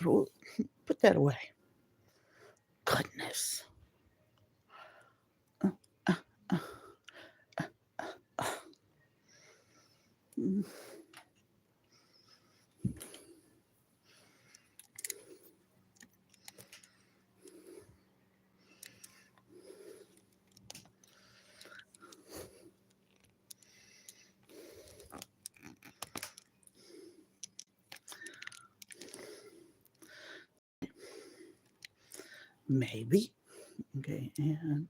Put that away. Goodness. Mm, maybe. Okay, and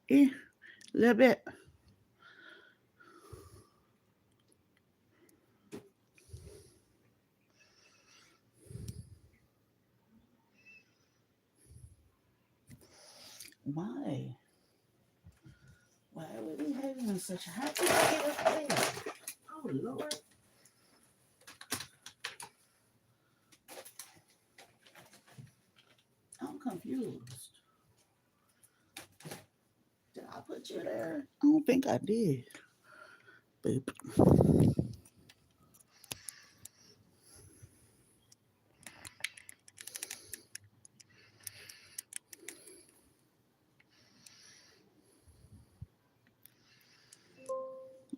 a little bit. Why? Why are we having such a happy day? Oh Lord. I'm confused. Did I put you there? I don't think I did. Boop.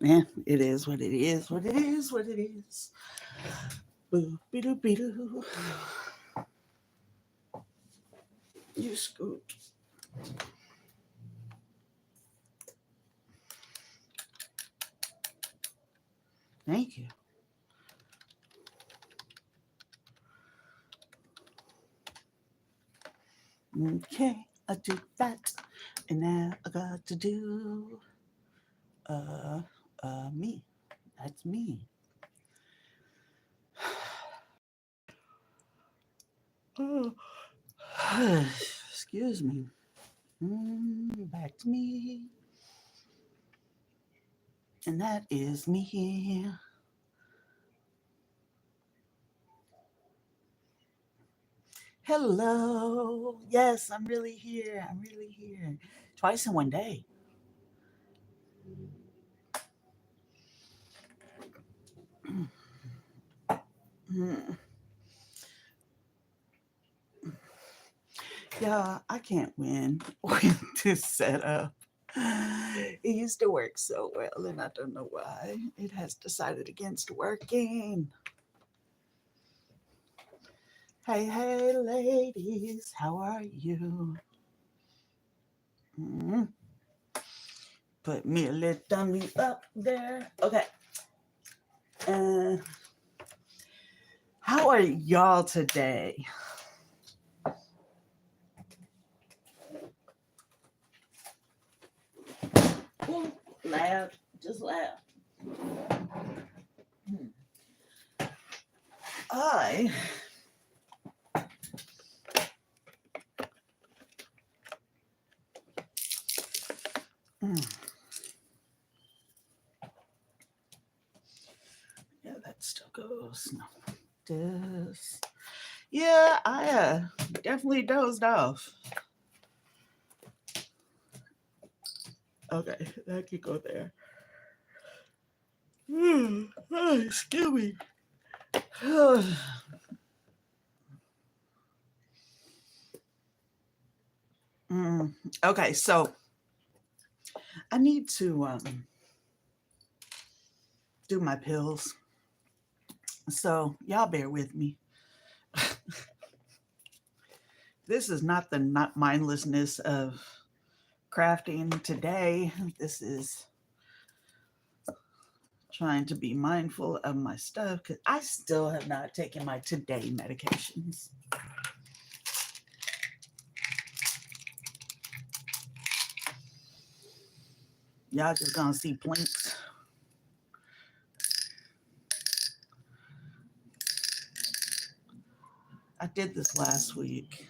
Yeah, it is what it is, what it is, what it is. Boo, be doo. You scoot. Thank you. Okay, I did that. And now I got to do uh me. That's me. Oh, excuse me. Back to me. And that is me. Hello. Yes, I'm really here. I'm really here. Twice in one day. Mm, yeah, I can't win with this setup. It used to work so well, and I don't know why. It has decided against working. Hey, hey, ladies, how are you? Mm, put me a little dummy up there. Okay. Uh, how are y'all today? Ooh, laugh. Just laugh. I mm, yeah, that still goes. No, this. Yeah, I definitely dozed off. Okay, that could go there. Oh, excuse me. Mm, okay, so I need to do my pills. So y'all bear with me. This is not the not mindlessness of crafting today. This is trying to be mindful of my stuff because I still have not taken my today medications. Y'all just gonna see plinks. I did this last week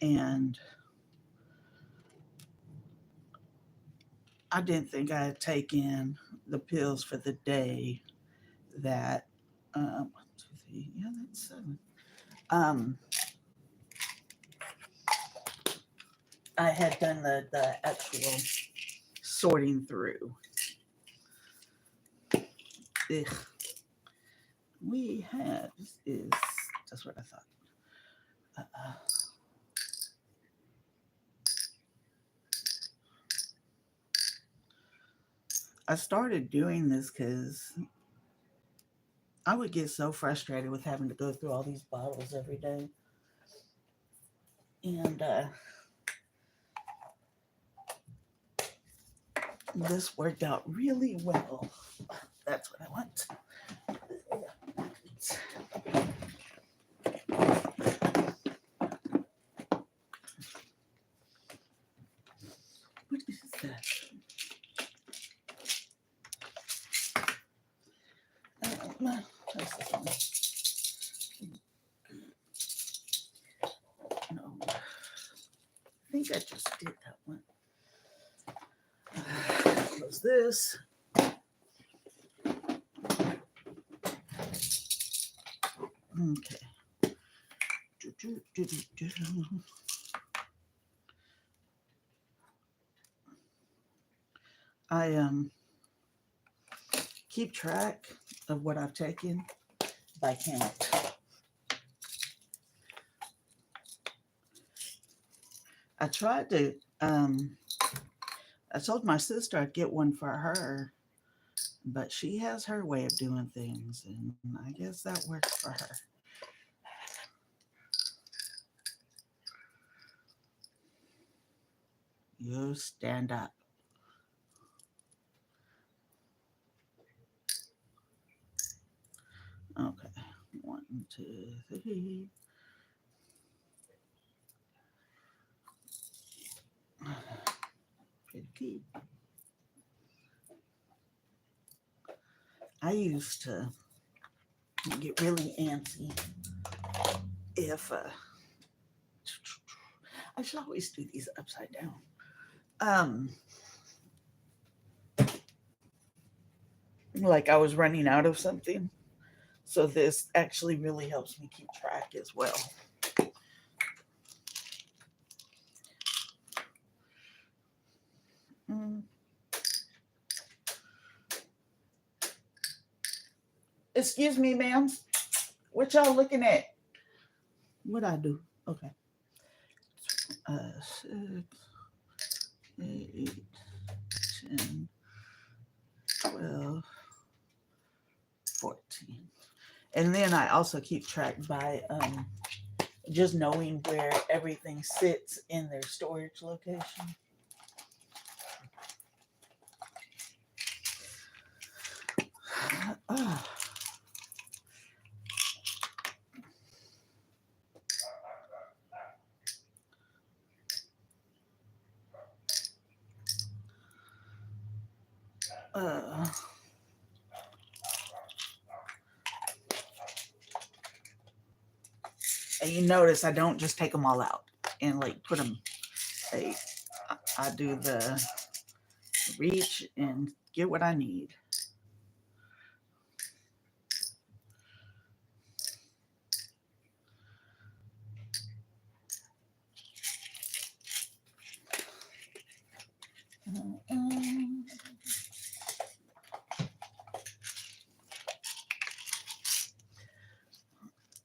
and I didn't think I had taken the pills for the day that 1, 2, 3, yeah, that's 7. Um, I had done the actual sorting through. Ugh. we have is that's what I thought. Uh, I started doing this because I would get so frustrated with having to go through all these bottles every day. And this worked out really well. That's what I want. What is that? That's this one. No, I think I just did that one. Close this. Okay. I keep track of what I've taken by count. I tried to I told my sister I'd get one for her, but she has her way of doing things, and I guess that works for her. You stand up. Okay. 1, 2, 3. Pretty. I used to get really antsy if I should always do these upside down. Like I was running out of something. So this actually really helps me keep track as well. Mm. Excuse me, ma'am. What y'all looking at? What I do? Okay. 6, 8, 10, 12, 14. And then I also keep track by just knowing where everything sits in their storage location. Oh. Uh, and you notice I don't just take them all out and like put them. I do the reach and get what I need.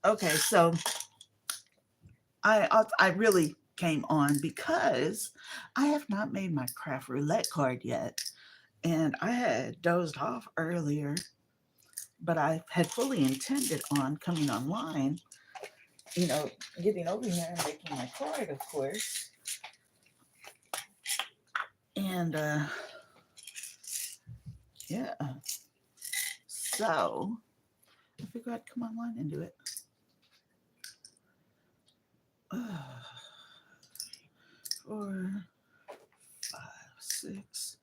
Okay, so I really came on because I have not made my craft roulette card yet, and I had dozed off earlier, but I had fully intended on coming online, getting over here and making my card, of course, and yeah, so I figured I'd come online and do it. 4, 5, 6,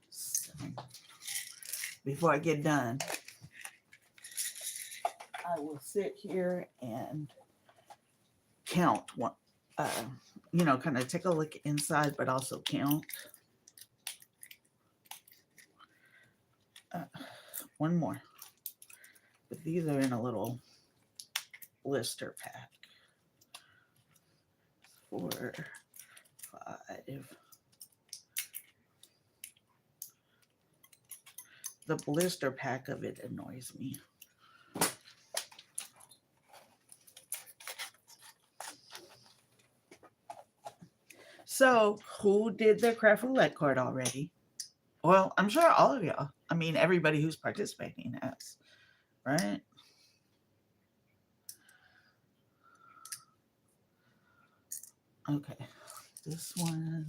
7. Before I get done, I will sit here and count one, kind of take a look inside, but also count. One more. But these are in a little blister pack. 4, 5. The blister pack of it annoys me. So, who did their craft roulette card already? Well, I'm sure all of y'all. I mean, everybody who's participating has, right? Okay, this one.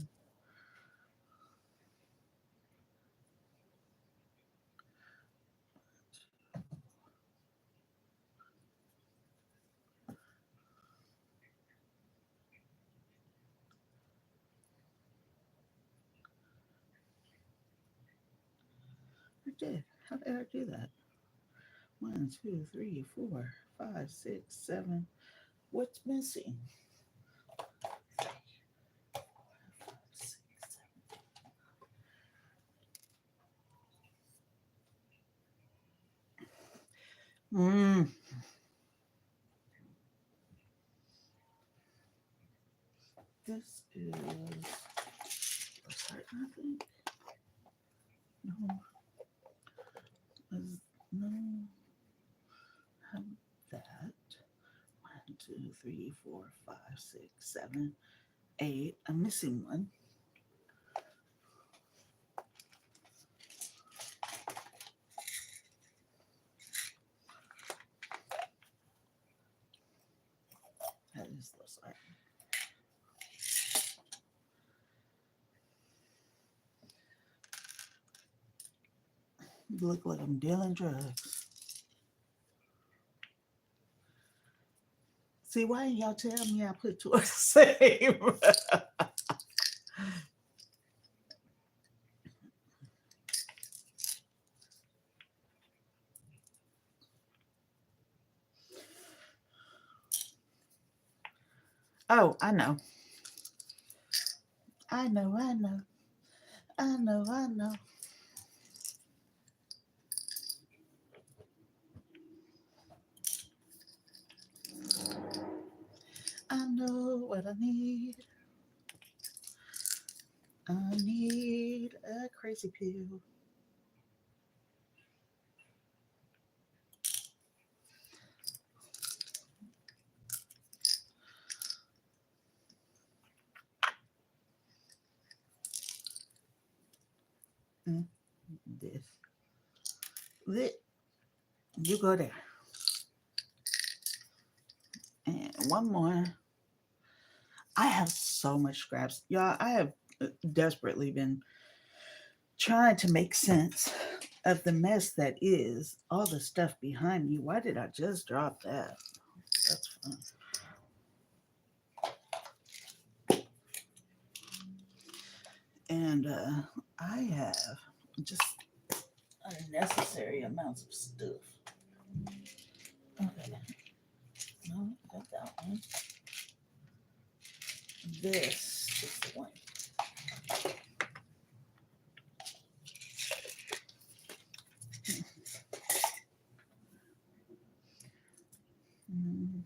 I did. How did I do that? 1, 2, 3, 4, 5, 6, 7. What's missing? 6, 7. This is a certain, I think. No, no, have that. 1, 2, 3, 4, 5, 6, 7, 8. I'm missing one. That is the side. Look like I'm dealing drugs. See, why didn't y'all tell me I put two of the same? Oh, I know. I know, I know. I know, I know. I know what I need. I need a crazy pill. Mm, this. This. You go there. And one more. I have so much scraps. Y'all, I have desperately been trying to make sense of the mess that is all the stuff behind me. Why did I just drop that? That's fun. And I have just unnecessary amounts of stuff. Okay, no, got that one. This is the one. Mhm.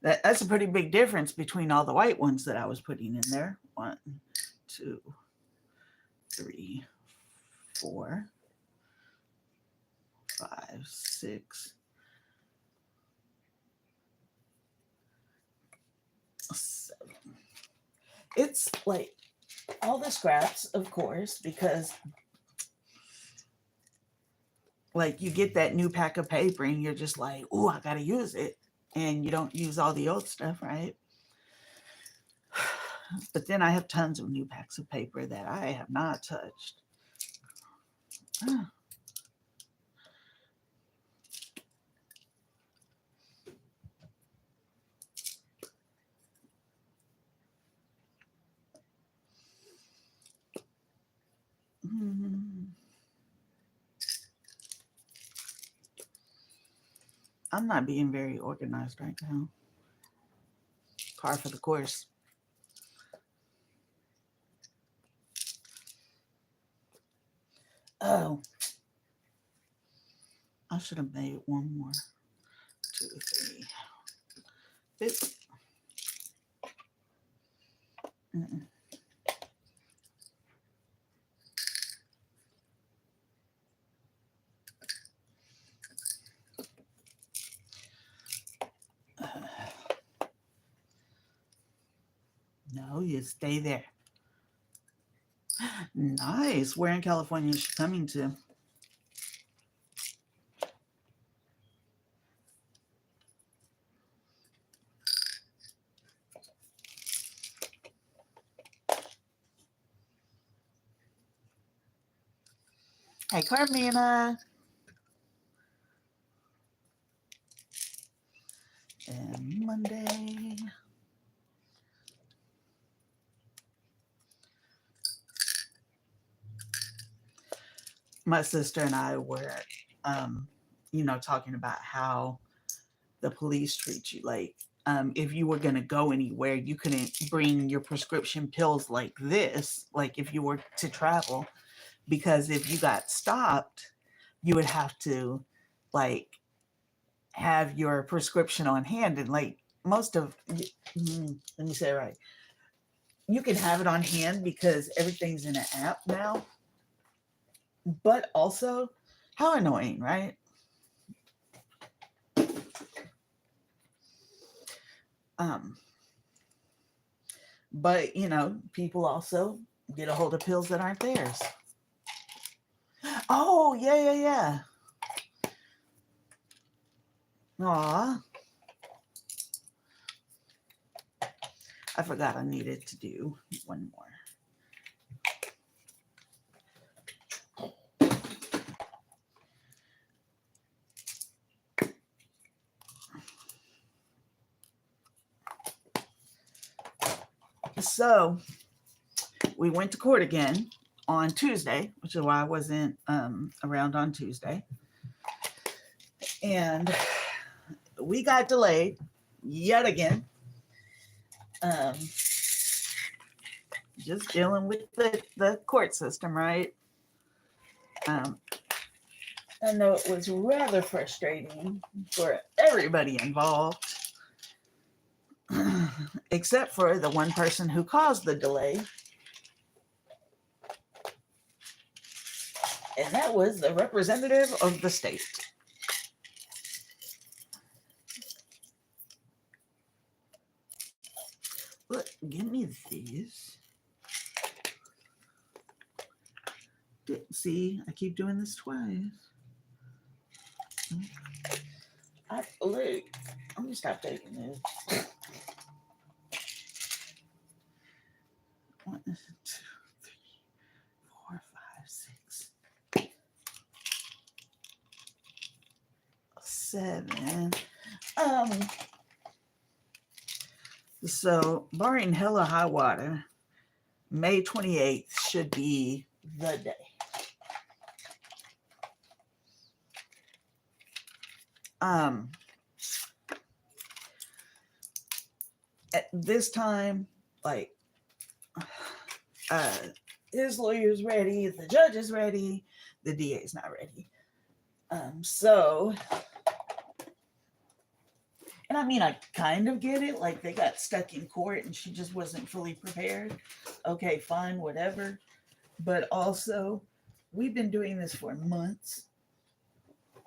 That's a pretty big difference between all the white ones that I was putting in there. 1, 2, 3, 4, 5, 6, 7. It's like all the scraps, of course, because like you get that new pack of paper and you're just like, oh, I gotta use it. And you don't use all the old stuff, right? But then I have tons of new packs of paper that I have not touched. Ah, mm, I'm not being very organized right now. Par for the course. Oh, I should have made one more. 2, 3. This, mm-mm. No, you stay there. Nice. Where in California is she coming to? Hey, Carmina. And Monday. My sister and I were, um, talking about how the police treat you. Like, if you were going to go anywhere, you couldn't bring your prescription pills like this, like if you were to travel, because if you got stopped, you would have to, like, have your prescription on hand. And, like, let me say it right. You can have it on hand because everything's in an app now. But also, how annoying, right? Um, but people also get a hold of pills that aren't theirs. Oh, yeah, yeah, yeah. Aw, I forgot I needed to do one more. So we went to court again on Tuesday, which is why I wasn't around on Tuesday. And we got delayed yet again. Just dealing with the court system, right? I know it was rather frustrating for everybody involved, except for the one person who caused the delay. And that was the representative of the state. Look, give me these. See, I keep doing this twice. Look, I'm gonna stop taking this. 1, 2, 3, 4, 5, 6, 7. So barring hella high water, May 28th should be the day. At this time, like, his lawyer's ready, the judge is ready, the DA's not ready. So, and I mean, I kind of get it. Like, they got stuck in court and she just wasn't fully prepared. Okay, fine, whatever. But also, we've been doing this for months.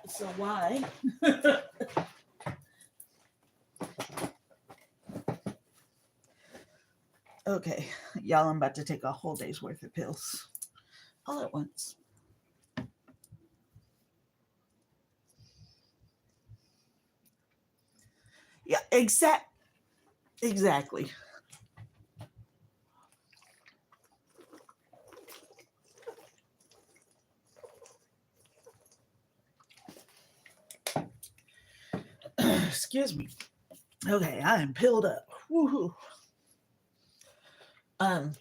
So why? Okay, y'all, I'm about to take a whole day's worth of pills all at once. Yeah, exactly. Excuse me. Okay, I am pilled up. Woohoo. Um,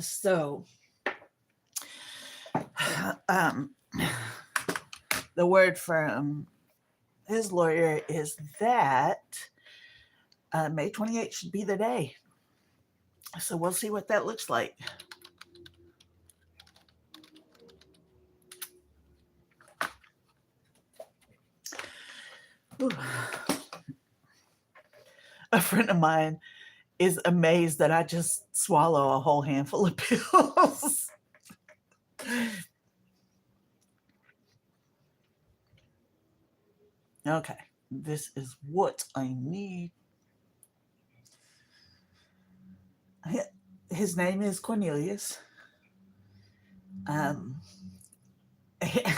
so, the word from his lawyer is that May 28th should be the day. So we'll see what that looks like. Ooh. A friend of mine is amazed that I just swallow a whole handful of pills. Okay, this is what I need. His name is Cornelius. Um,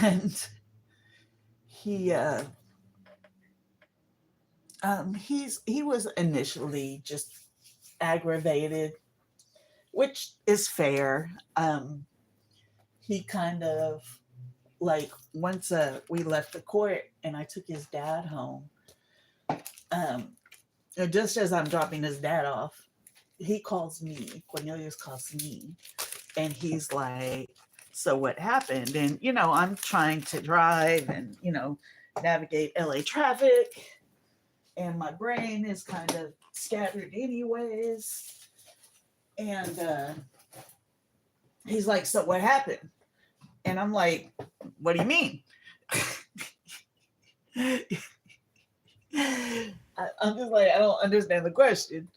and he he was initially just aggravated, which is fair. He kind of like once we left the court and I took his dad home. Um, just as I'm dropping his dad off, he calls me. Cornelius calls me, and he's like, "So what happened?" And I'm trying to drive and navigate LA traffic, and my brain is kind of scattered anyways. And he's like, "So what happened?" And I'm like, "What do you mean?" I'm just like, I don't understand the question.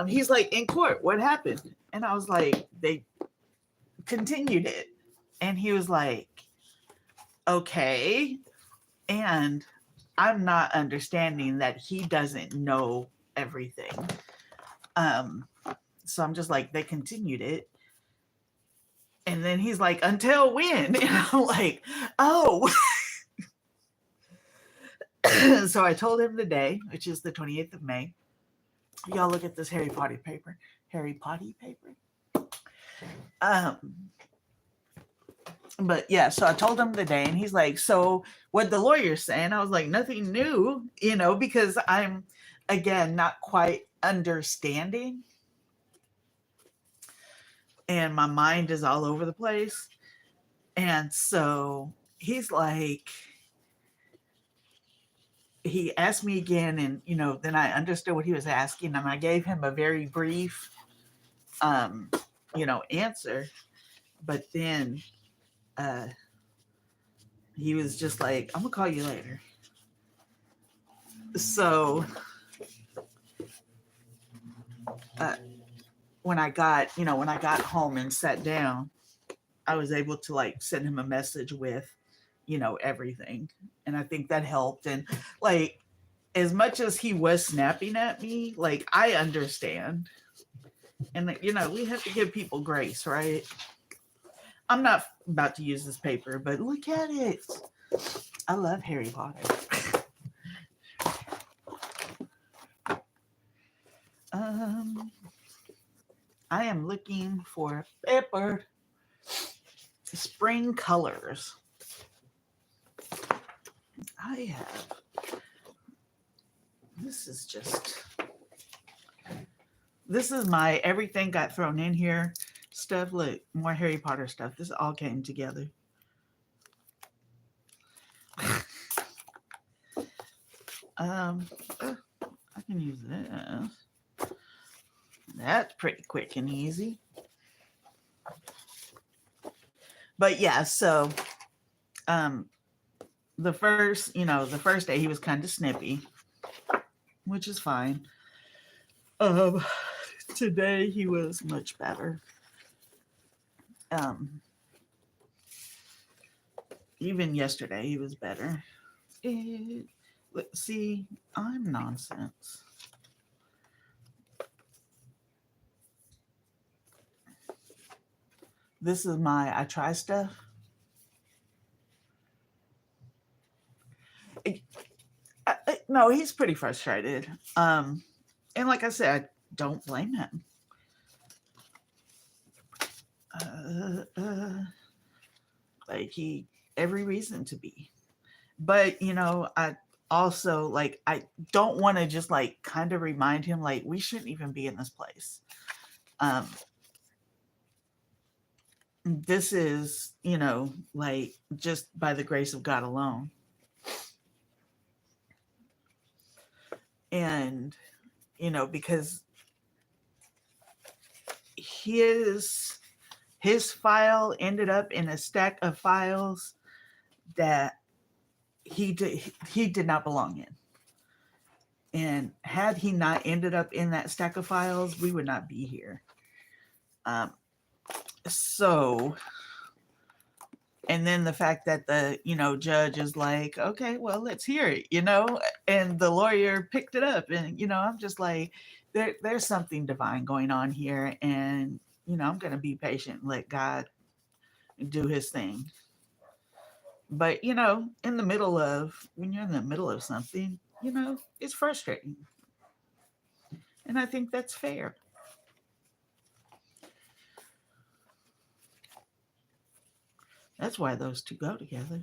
He's like, "In court, what happened?" And I was like, "They continued it." And he was like, "Okay." And I'm not understanding that he doesn't know everything. Um, so I'm just like, they continued it. And then he's like, "Until when?" And I'm like, "Oh." So I told him the day, which is the 28th of May. Y'all look at this Harry Potter paper. Harry Potter paper. Um, but yeah, so I told him the day, and he's like, "So what the lawyer's saying?" I was like, "Nothing new, because I'm again not quite understanding, and my mind is all over the place." And so he's like, he asked me again, and then I understood what he was asking, and I gave him a very brief, um, answer. But then he was just like, "I'm gonna call you later." So uh, when I got home and sat down, I was able to like send him a message with, everything. And I think that helped. And like, as much as he was snapping at me, like, I understand. And, we have to give people grace, right? I'm not about to use this paper, but look at it. I love Harry Potter. um, I am looking for paper. Spring colors. I have. This is just. This is my everything got thrown in here stuff. Look, more Harry Potter stuff. This all came together. um, I can use this. That's pretty quick and easy. But yeah, so um, the first day he was kind of snippy, which is fine. Um, Today he was much better. Um, Even yesterday he was better. Let's see, I'm nonsense. This is my I try stuff. No, he's pretty frustrated. And like I said, I don't blame him. Uh, uh, like he every reason to be. But I also like I don't want to just like kind of remind him like we shouldn't even be in this place. Um this is, like just by the grace of God alone. And because his his file ended up in a stack of files that he did not belong in. And had he not ended up in that stack of files, we would not be here. Um, so And then the fact that the, judge is like, okay, well, let's hear it. And the lawyer picked it up. And, I'm just like, there's something divine going on here. And, I'm going to be patient and let God do his thing. But, when you're in the middle of something, it's frustrating. And I think that's fair. That's why those two go together.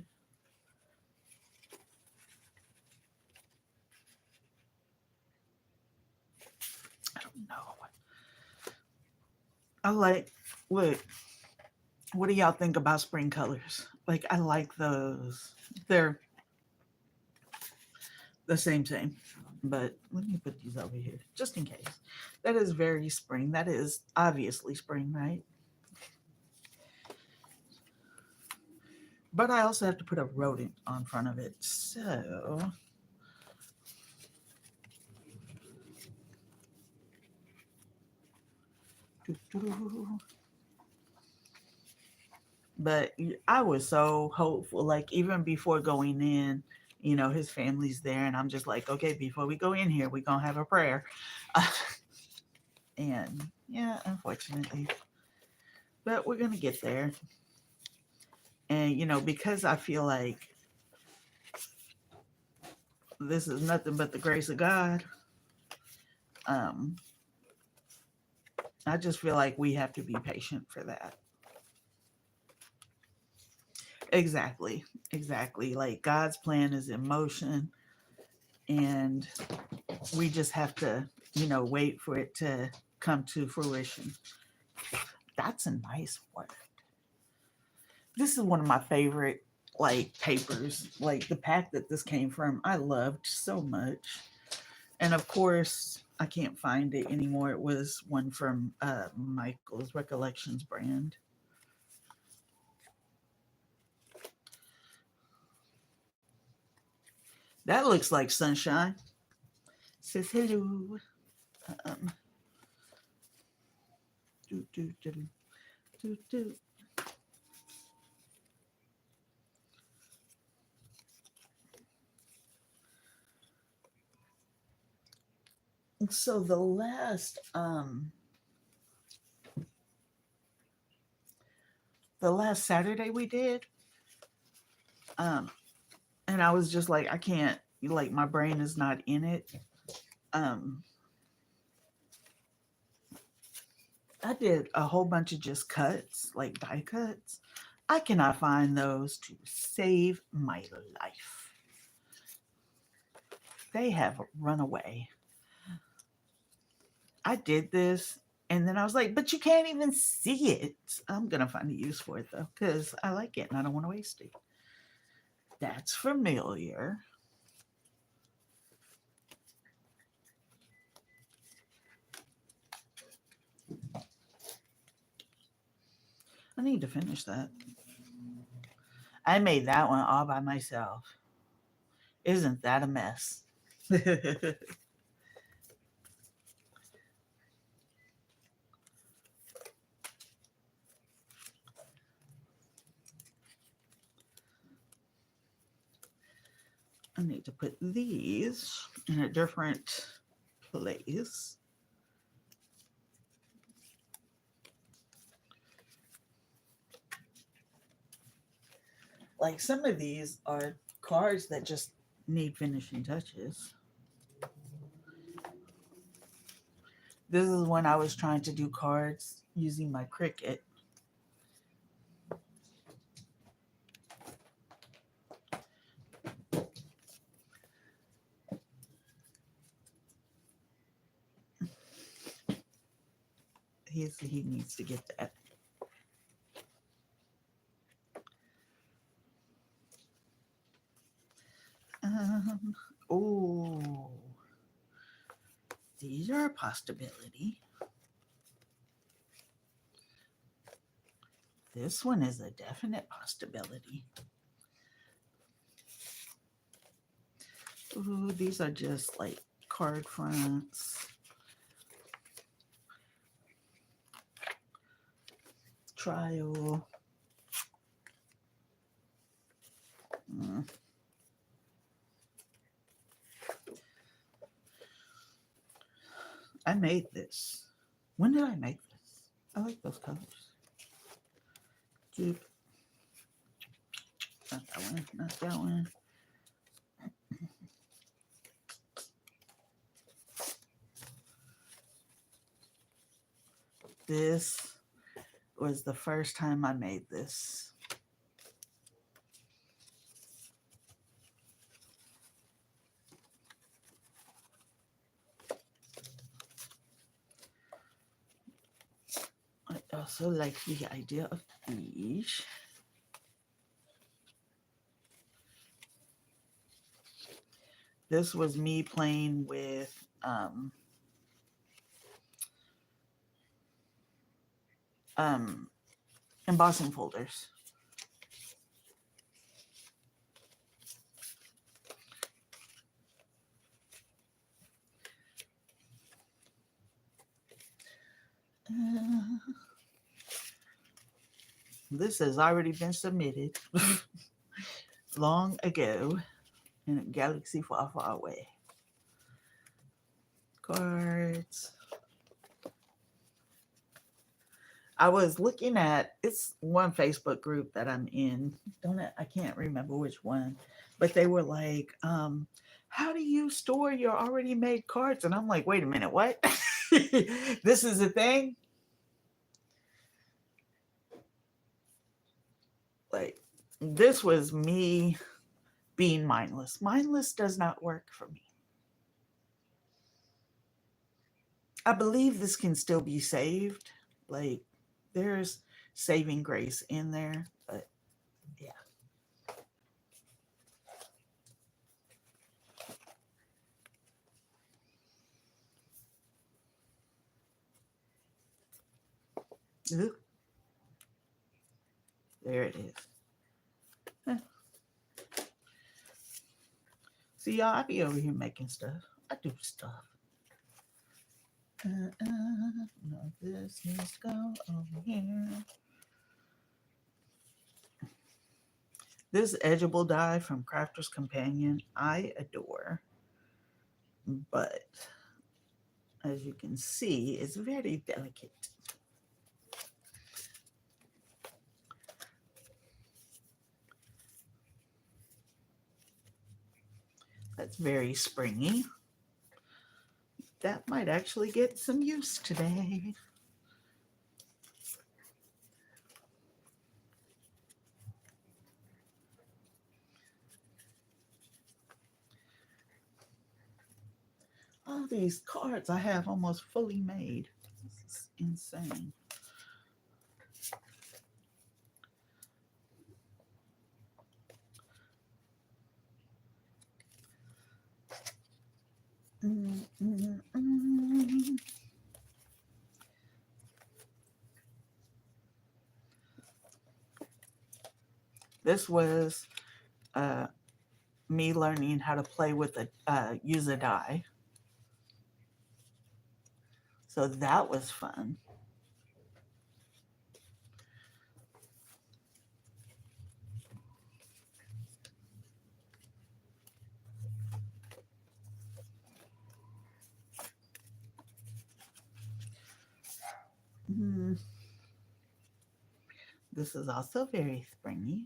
I don't know. I like, look, what do y'all think about spring colors? Like, I like those. They're the same. But let me put these over here just in case. That is very spring. That is obviously spring, right? But I also have to put a rodent on front of it. So but I was so hopeful, like even before going in, his family's there, and I'm just like, okay, before we go in here, we're gonna have a prayer. And yeah, unfortunately, but we're gonna get there. And because I feel like this is nothing but the grace of God, um, I just feel like we have to be patient for that. Exactly. Like God's plan is in motion, and we just have to, wait for it to come to fruition. That's a nice word. This is one of my favorite like papers. Like the pack that this came from, I loved so much. And of course, I can't find it anymore. It was one from Michael's Recollections brand. That looks like sunshine. Says hello. Um, do, do, do, do, do. So the last Saturday we did, um, and I was just like, I can't, like my brain is not in it. Um, I did a whole bunch of just cuts, like die cuts. I cannot find those to save my life. They have run away. I did this and then I was like, but you can't even see it. I'm going to find a use for it though, because I like it and I don't want to waste it. That's familiar. I need to finish that. I made that one all by myself. Isn't that a mess? I need to put these in a different place. Like some of these are cards that just need finishing touches. This is when I was trying to do cards using my Cricut. He needs to get that. Oh, these are a possibility. This one is a definite possibility. Ooh, these are just like card fronts. Trial. I made this. When did I make this? I like those colors. Dude, not that one, not that one. This was the first time I made this. I also like the idea of these. This was me playing with embossing folders. This has already been submitted long ago in a galaxy far, far away. Cards. I was looking at, it's one Facebook group that I'm in. I can't remember which one, but they were like, how do you store your already made cards? And I'm like, wait a minute, what? This is a thing? Like, this was me being mindless. Mindless does not work for me. I believe this can still be saved. Like, there's saving grace in there, but yeah. Ooh, there it is. Huh. See, y'all, I be over here making stuff. I do stuff. No, this needs to go over here. This edgeable die from Crafter's Companion, I adore. But as you can see, it's very delicate. That's very springy. That might actually get some use today. All these cards I have almost fully made. This is insane. This was me learning how to play with use a die. So that was fun. This is also very springy.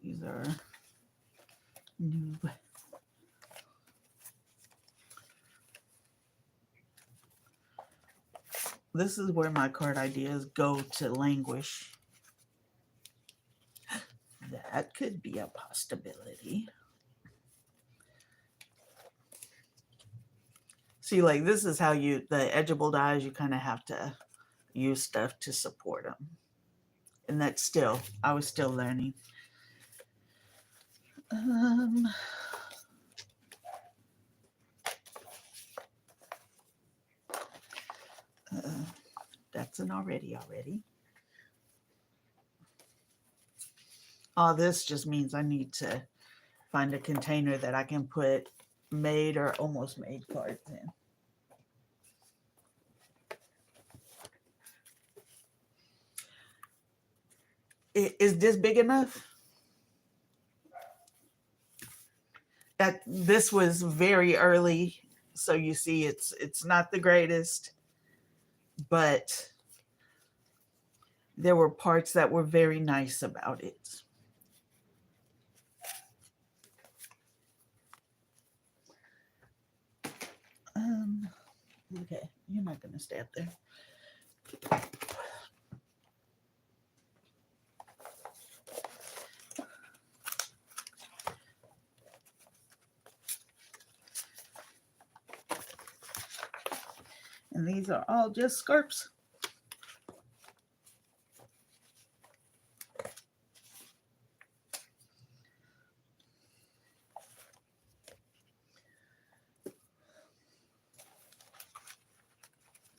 These are new. This is where my card ideas go to languish. That could be a possibility. See, like this is how the edgeable dies, you kind of have to use stuff to support them. And that's still, I was still learning. That's an already. All this just means I need to find a container that I can put made or almost made cards in. Is this big enough? that this was very early, so you see it's not the greatest, but there were parts that were very nice about it. Um, okay, you're not gonna stay up there. And these are all just scarps.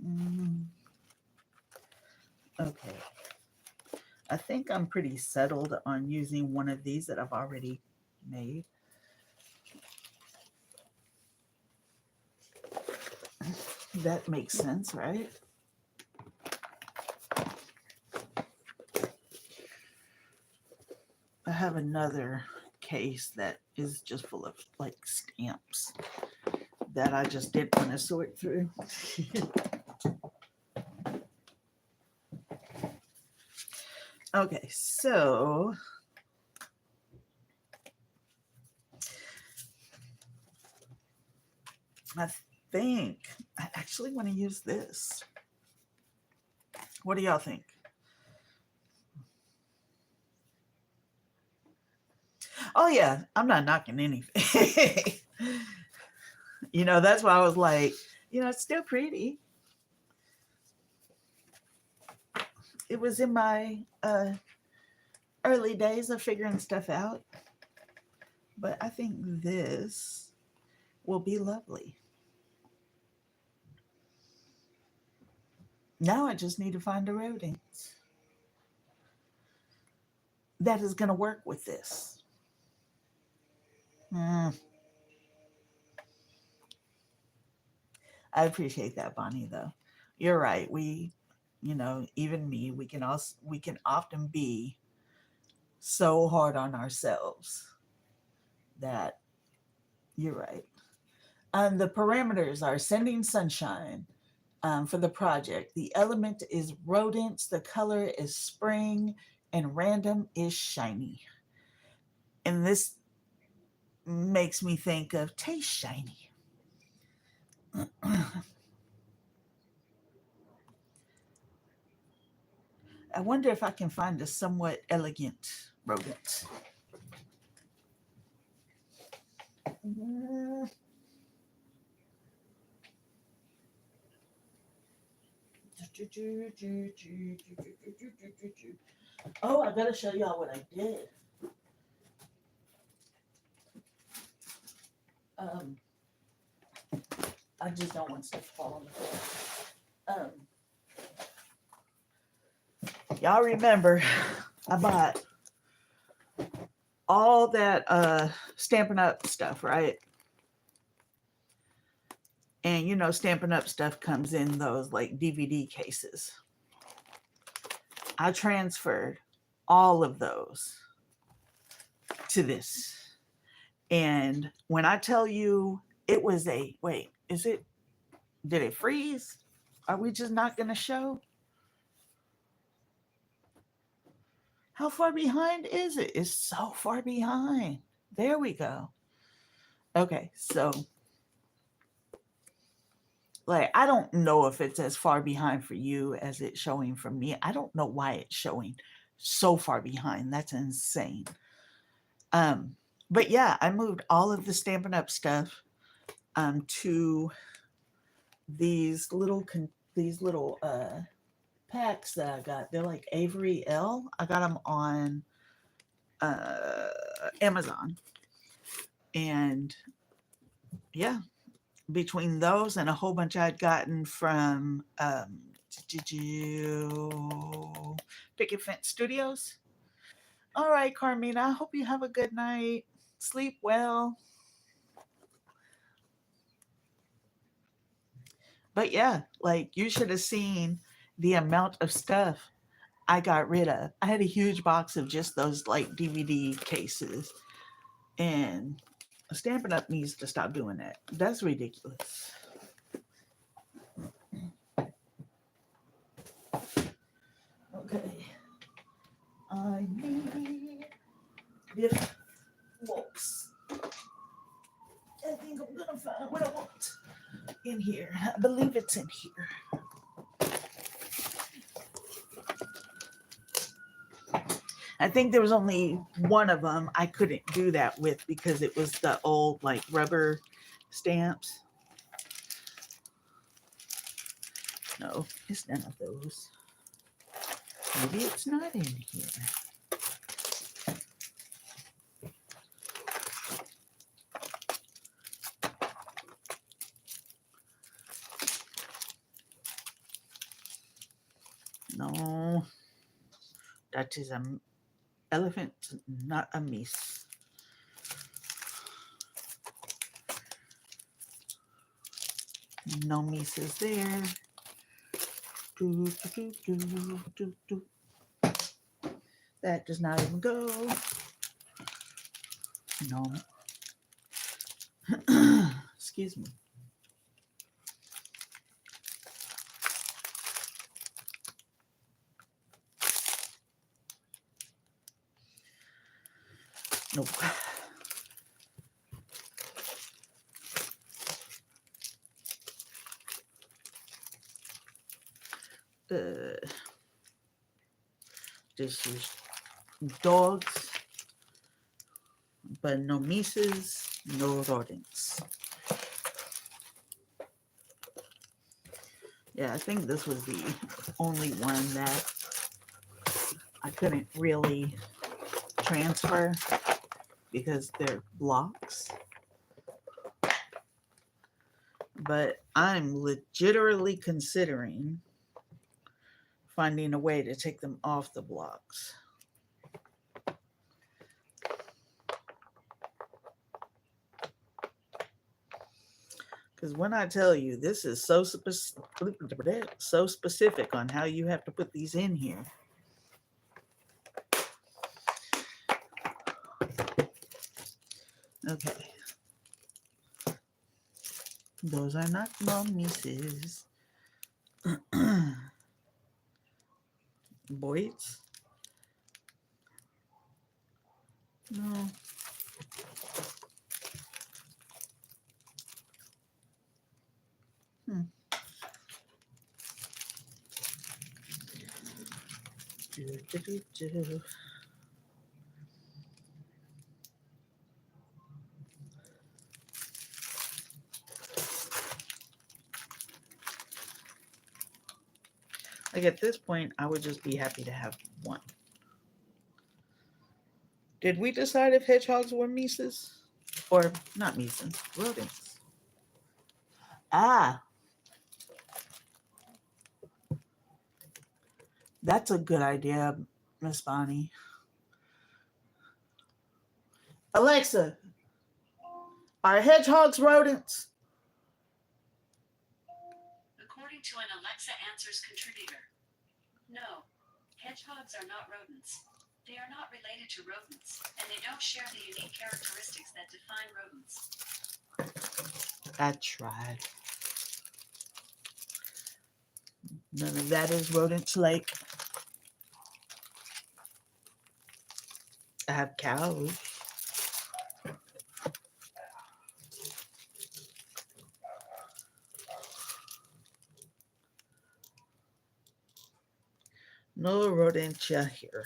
Mm, okay. I think I'm pretty settled on using one of these that I've already made. That makes sense, right? I have another case that is just full of like stamps that I just didn't want to sort through. Okay, so I think I actually want to use this. What do y'all think? Oh yeah, I'm not knocking anything. That's why I was like, it's still pretty. It was in my early days of figuring stuff out, but I think this will be lovely. Now I just need to find a rodent that is going to work with this. Mm, I appreciate that, Bonnie. Though you're right. Even me, we can often be so hard on ourselves that you're right. The parameters are sending sunshine for the project. The element is rodents. The color is spring, and random is shiny. And this makes me think of taste shiny. I wonder if I can find a somewhat elegant rodent. Oh, I gotta show y'all what I did. Um, I just don't want stuff to fall on the floor. Y'all remember I bought all that Stampin' Up stuff, right? And Stampin' Up stuff comes in those like DVD cases. I transferred all of those to this. And when I tell you it was did it freeze? Are we just not going to show? How far behind is it? It's so far behind. There we go. Okay, so like I don't know if it's as far behind for you as it's showing for me. I don't know why it's showing so far behind. That's insane. Um, but yeah, I moved all of the Stampin' Up stuff to these little packs that I got. They're like Avery L. I got them on uh, Amazon, and yeah, between those and a whole bunch I'd gotten from Picket Fence Studios. All right, Carmina, I hope you have a good night. Sleep well. But yeah, like you should have seen the amount of stuff I got rid of. I had a huge box of just those like DVD cases. And Stampin' Up needs to stop doing that. That's ridiculous. Okay. I need gift books. I think I'm gonna find what I want in here. I believe it's in here. I think there was only one of them I couldn't do that with because it was the old like rubber stamps. No, it's none of those. Maybe it's not in here. No, that is an elephant, not a miss. No misses there. Do, do, do, do, do, do. That does not even go. No. Excuse me. Nope. This is dogs, but no mices, no rodents. Yeah, I think this was the only one that I couldn't really transfer because they're blocks. But I'm legitimately considering finding a way to take them off the blocks. Because when I tell you, this is so specific on how you have to put these in here. Okay. Those are not no misses. Boys? No. Do. Like at this point, I would just be happy to have one. Did we decide if hedgehogs were Mises? Or not Mises, rodents? Ah, that's a good idea, Miss Bonnie. Alexa, are hedgehogs rodents? According to an Alexa Answers contributor, no, hedgehogs are not rodents. They are not related to rodents, and they don't share the unique characteristics that define rodents. I tried. None of that is rodents like. I have cows. No rodentia here.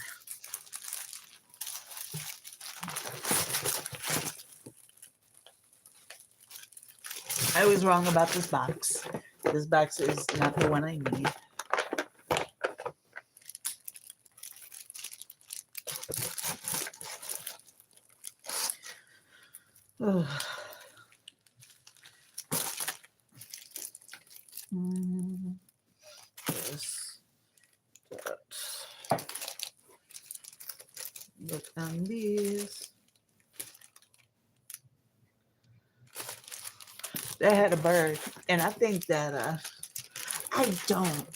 I was wrong about this box. This box is not the one I need. Yes. That. Look on these. They had a bird, and I think that I don't.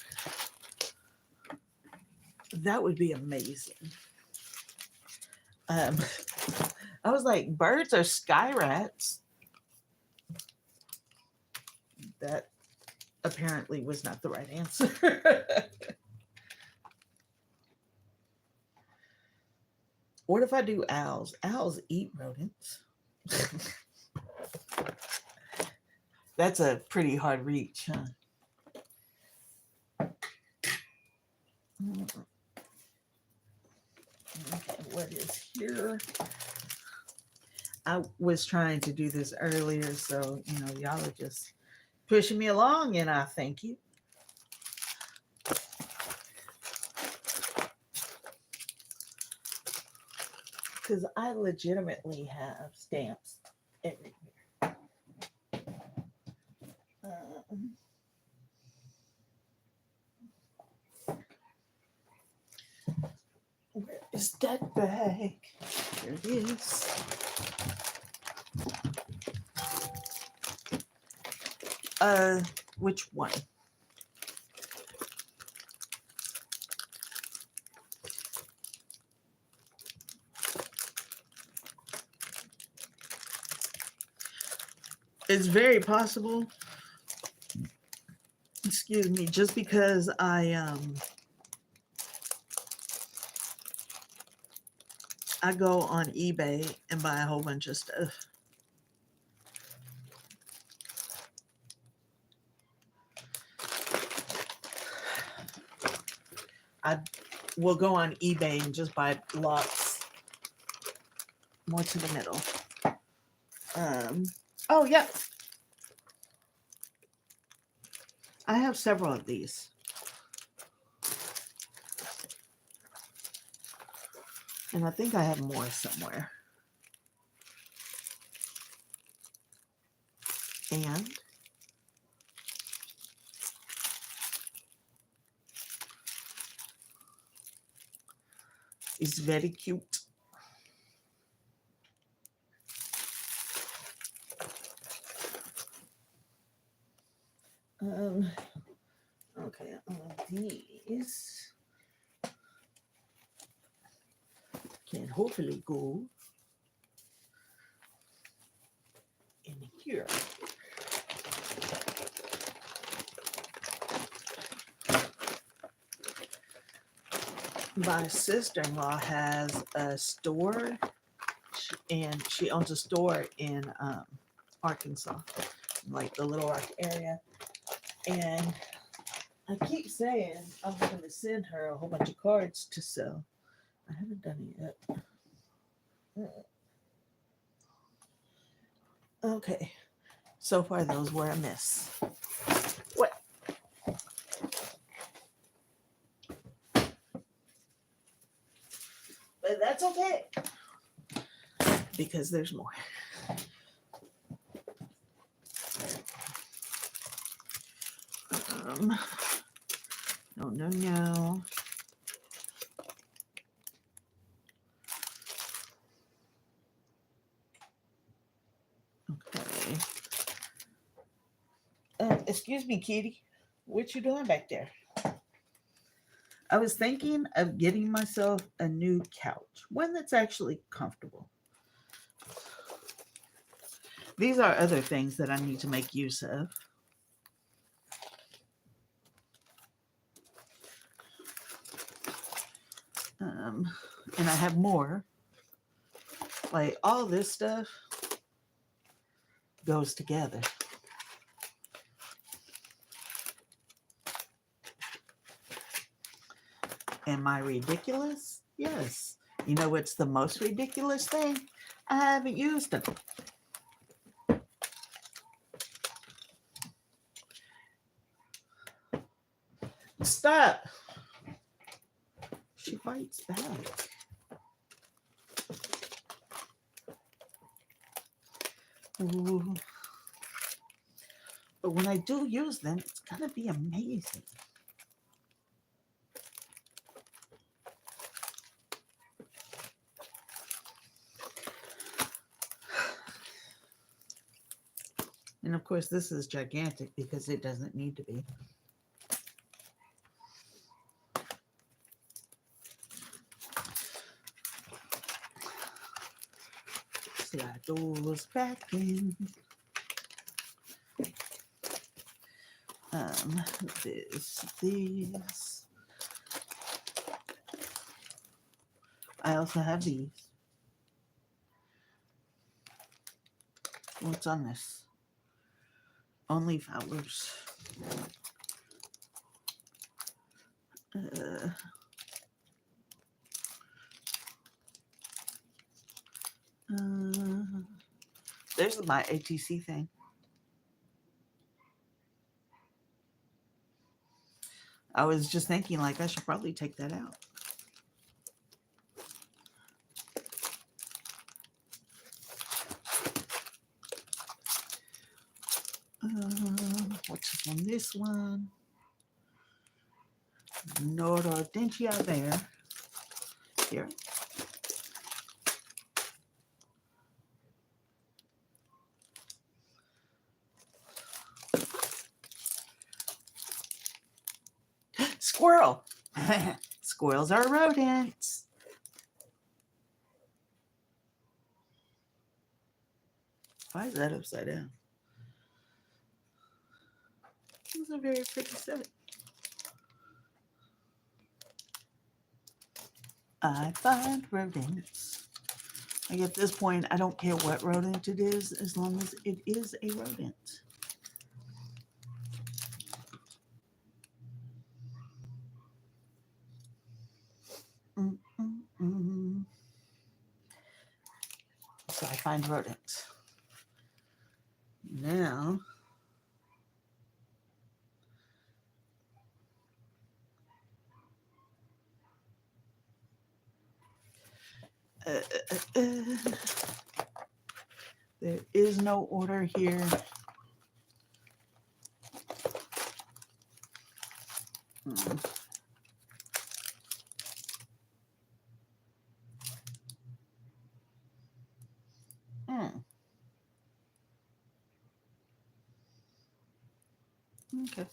That would be amazing. I was like, birds are sky rats. That apparently was not the right answer. What if I do owls? Owls eat rodents. That's a pretty hard reach, huh? Okay, what is here? I was trying to do this earlier, so y'all are just pushing me along, and I thank you. Because I legitimately have stamps everywhere. Where is that bag? There it is. Which one? It's very possible. Excuse me, just because I go on eBay and buy a whole bunch of stuff. I will go on eBay and just buy lots. More to the middle. Oh yeah. I have several of these. And I think I have more somewhere. And it's very cute. Okay, these can hopefully go in here. My sister-in-law has a store, and she owns a store in Arkansas, like the Little Rock area. And I keep saying I'm going to send her a whole bunch of cards to sell. I haven't done it yet. Okay. So far, those were a miss. What? But that's okay, because there's more. No. Okay. Excuse me, kitty. What you doing back there? I was thinking of getting myself a new couch, one that's actually comfortable. These are other things that I need to make use of. And I have more. Like all this stuff goes together. Am I ridiculous? Yes. You know what's the most ridiculous thing? I haven't used them. Stop. She bites back. Ooh. But when I do use them, it's gonna be amazing. And of course, this is gigantic because it doesn't need to be. Slide those back in. These. I also have these. What's on this? Only Fowlers. Uh, there's my ATC thing. I was just thinking, like, I should probably take that out. What's on this one? Notodentia there. Here. Squirrel. Squirrels are rodents. Why is that upside down? It's a very pretty set. I find rodents. Like at this point, I don't care what rodent it is, as long as it is a rodent. So I find rodents. Now, there is no order here. Okay.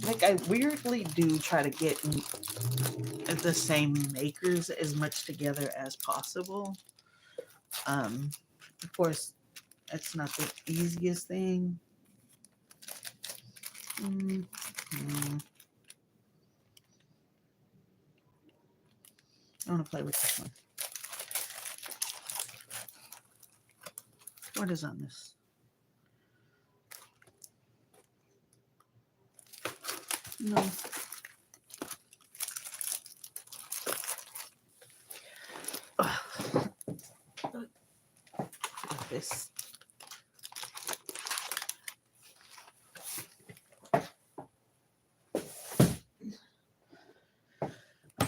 Like I weirdly do try to get the same makers as much together as possible. Of course, that's not the easiest thing. I want to play with this one. What is on this? No. This.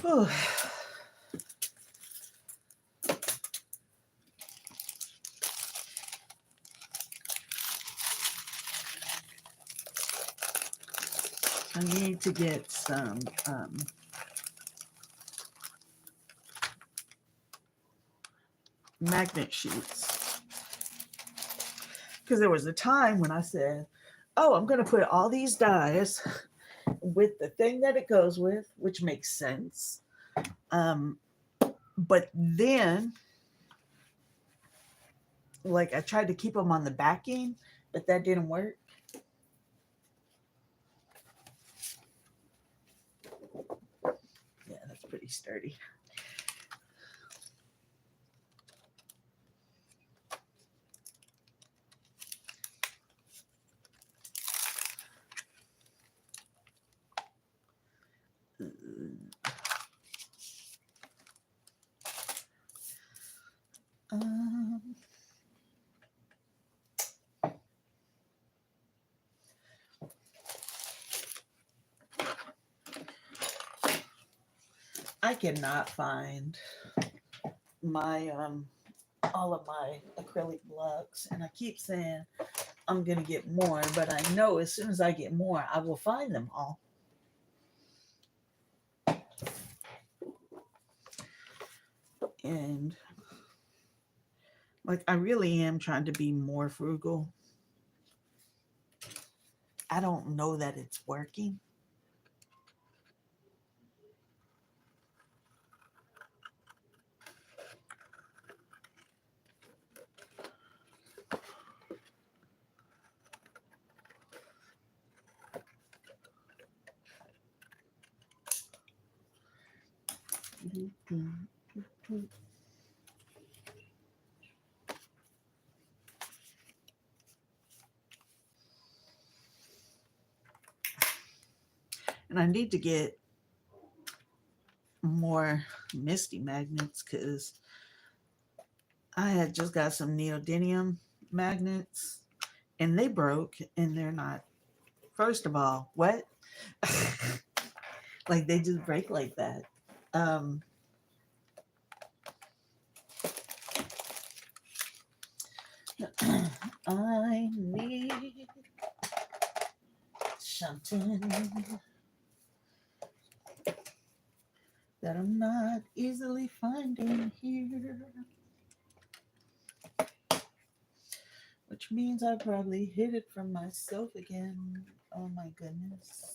Oh. I need to get some magnet sheets, because there was a time when I said, oh, I'm going to put all these dies with the thing that it goes with, which makes sense. But then, like, I tried to keep them on the backing, but that didn't work. Yeah, that's pretty sturdy. I cannot find my all of my acrylic blocks, and I keep saying I'm gonna get more, but I know as soon as I get more, I will find them all. And like I really am trying to be more frugal. I don't know that it's working. And I need to get more misty magnets because I had just got some neodymium magnets and they broke and they're not, first of all, what? Like they just break like that. Um, I need something that I'm not easily finding here, which means I probably hid it from myself again. Oh my goodness.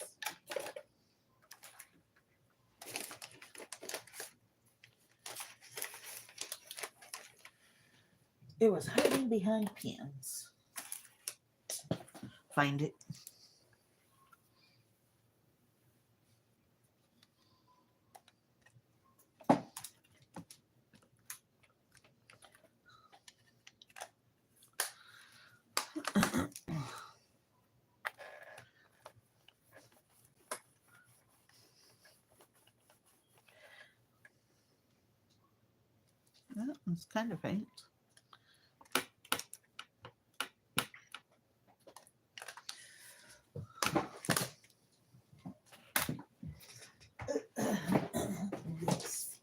It was hiding behind pins. Find it. Well, it's kind of faint. This.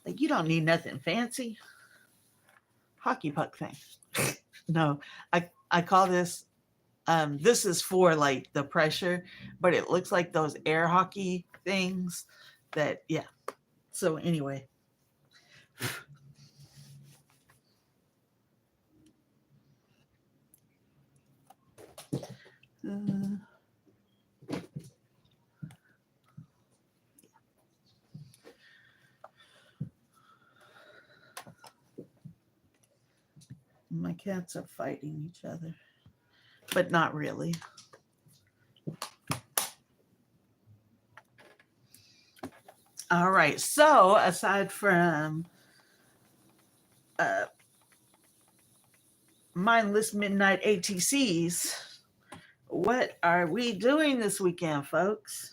Like you don't need nothing fancy. Hockey puck thing. No, I call this. This is for like the pressure, but it looks like those air hockey things. That yeah. So anyway. Uh, my cats are fighting each other, but not really. All right. So aside from uh, mindless midnight ATCs, what are we doing this weekend, folks?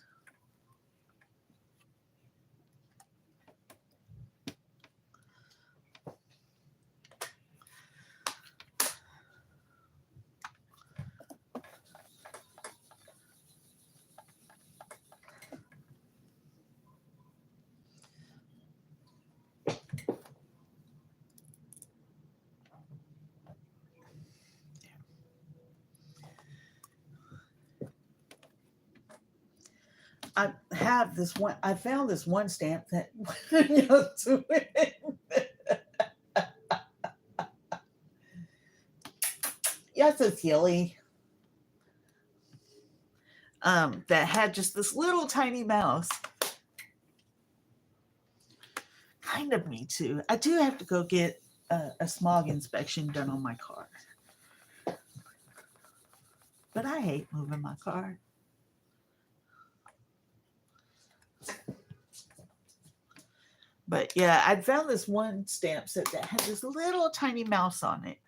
I have this one. I found this one stamp that to it. Yes, it's silly. That had just this little tiny mouse. Kind of me too. I do have to go get a smog inspection done on my car, but I hate moving my car. But yeah, I'd found this one stamp set that had this little tiny mouse on it.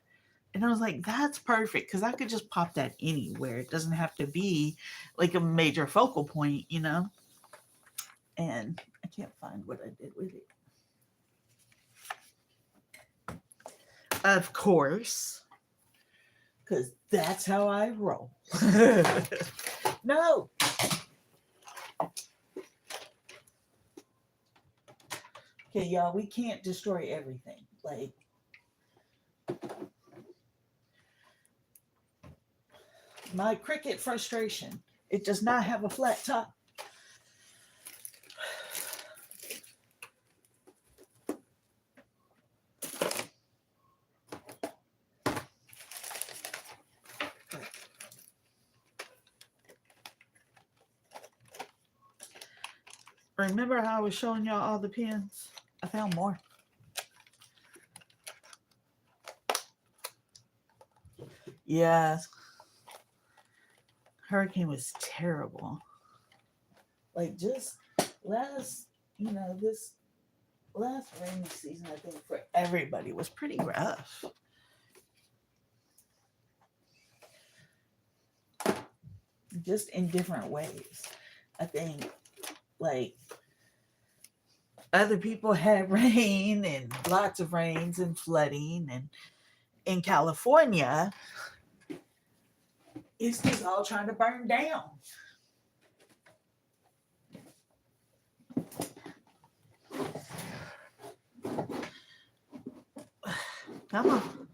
And I was like, that's perfect because I could just pop that anywhere. It doesn't have to be like a major focal point, you know? And I can't find what I did with it. Of course, because that's how I roll. No. Okay, y'all, we can't destroy everything. Like, my Cricut frustration, it does not have a flat top. Remember how I was showing y'all all the pins? I found more. Yes. Hurricane was terrible. Like just last, this last rainy season, I think for everybody was pretty rough. Just in different ways. I think like other people had rain and lots of rains and flooding, and in California it's just all trying to burn down. Come on.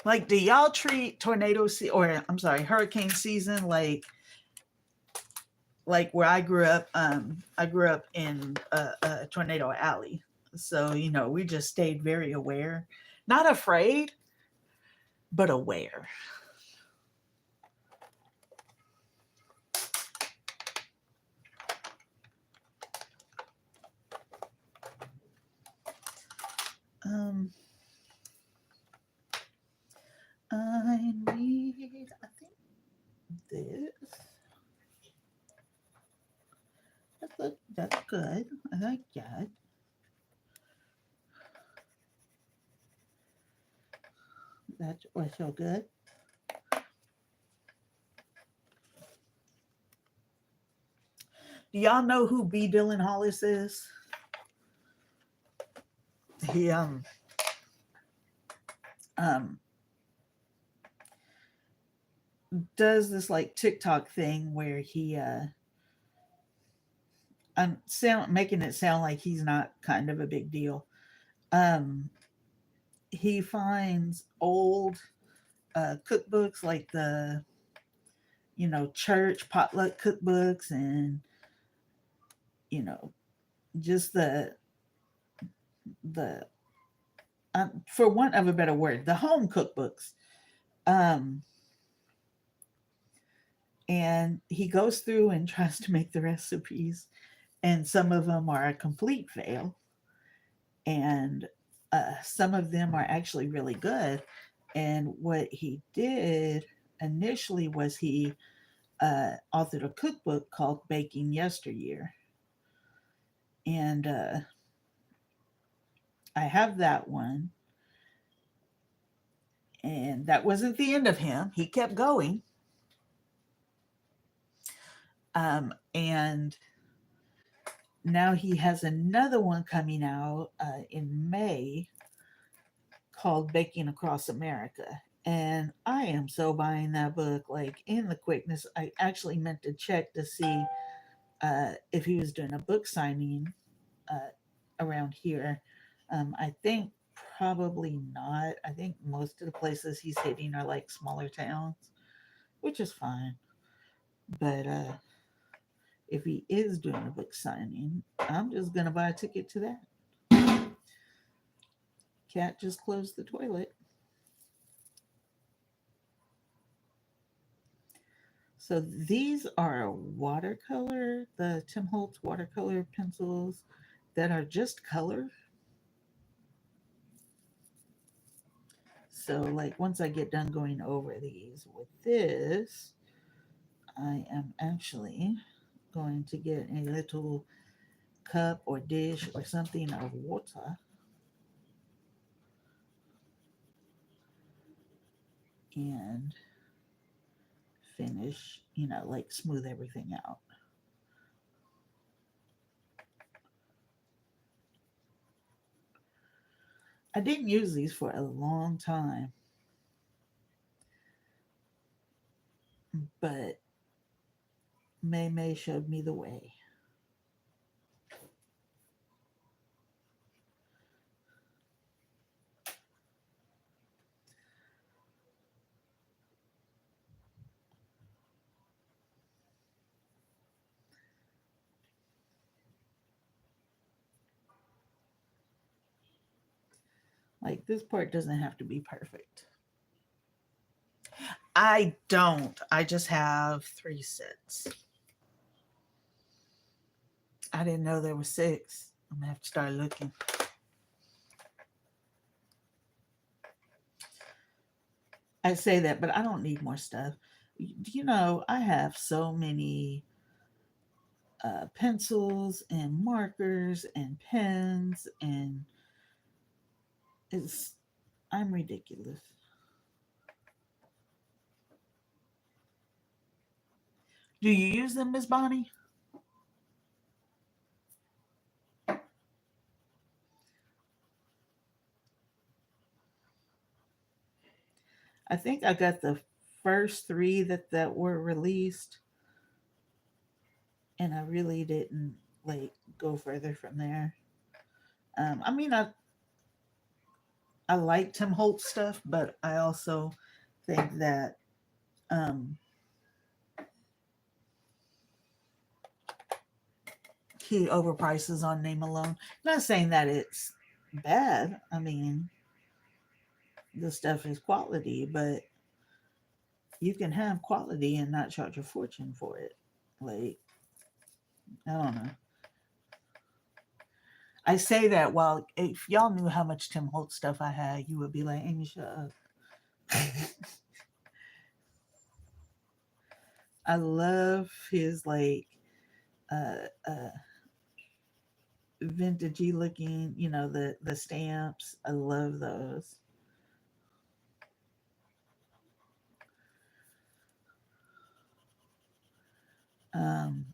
Like, do y'all treat or I'm sorry, hurricane season like where I grew up? I grew up in a tornado alley, so we just stayed very aware, not afraid, but aware. Um, I need, I think this. That's good. I like that. That was so good. Do y'all know who B. Dylan Hollis is? He um does this like TikTok thing where he I'm making it sound like he's not kind of a big deal. Um he finds old cookbooks, like the church potluck cookbooks, and you know just the for want of a better word, the home cookbooks. um and he goes through and tries to make the recipes, and some of them are a complete fail, and some of them are actually really good. And what he did initially was he authored a cookbook called Baking Yesteryear. And I have that one. And that wasn't the end of him. He kept going. And now he has another one coming out in May called Baking Across America. And I am so buying that book, like in the quickness. I actually meant to check to see if he was doing a book signing uh, around here. I think probably not. I think most of the places he's hitting are like smaller towns, which is fine. But if he is doing a book signing, I'm just going to buy a ticket to that. Cat just closed the toilet. So these are watercolor, the Tim Holtz watercolor pencils that are just color. So like once I get done going over these with this, I am actually going to get a little cup or dish or something of water and finish, like smooth everything out. I didn't use these for a long time, but May May showed me the way. Like this part doesn't have to be perfect. I don't. I just have 3 sets. I didn't know there were 6. I'm gonna have to start looking. I say that, but I don't need more stuff. You know, I have so many pencils and markers and pens, and it's I'm ridiculous. Do you use them, Miss Bonnie? I think I got the first three that were released, and I really didn't like go further from there. I mean, I like Tim Holt stuff, but I also think that um, he overprices on name alone. Not saying that it's bad. I mean, the stuff is quality, but you can have quality and not charge a fortune for it. Like, I don't know. I say that while if y'all knew how much Tim Holt stuff I had, you would be like, Amy, shut up. I love his like uh vintagey looking, you know, the stamps. I love those. Um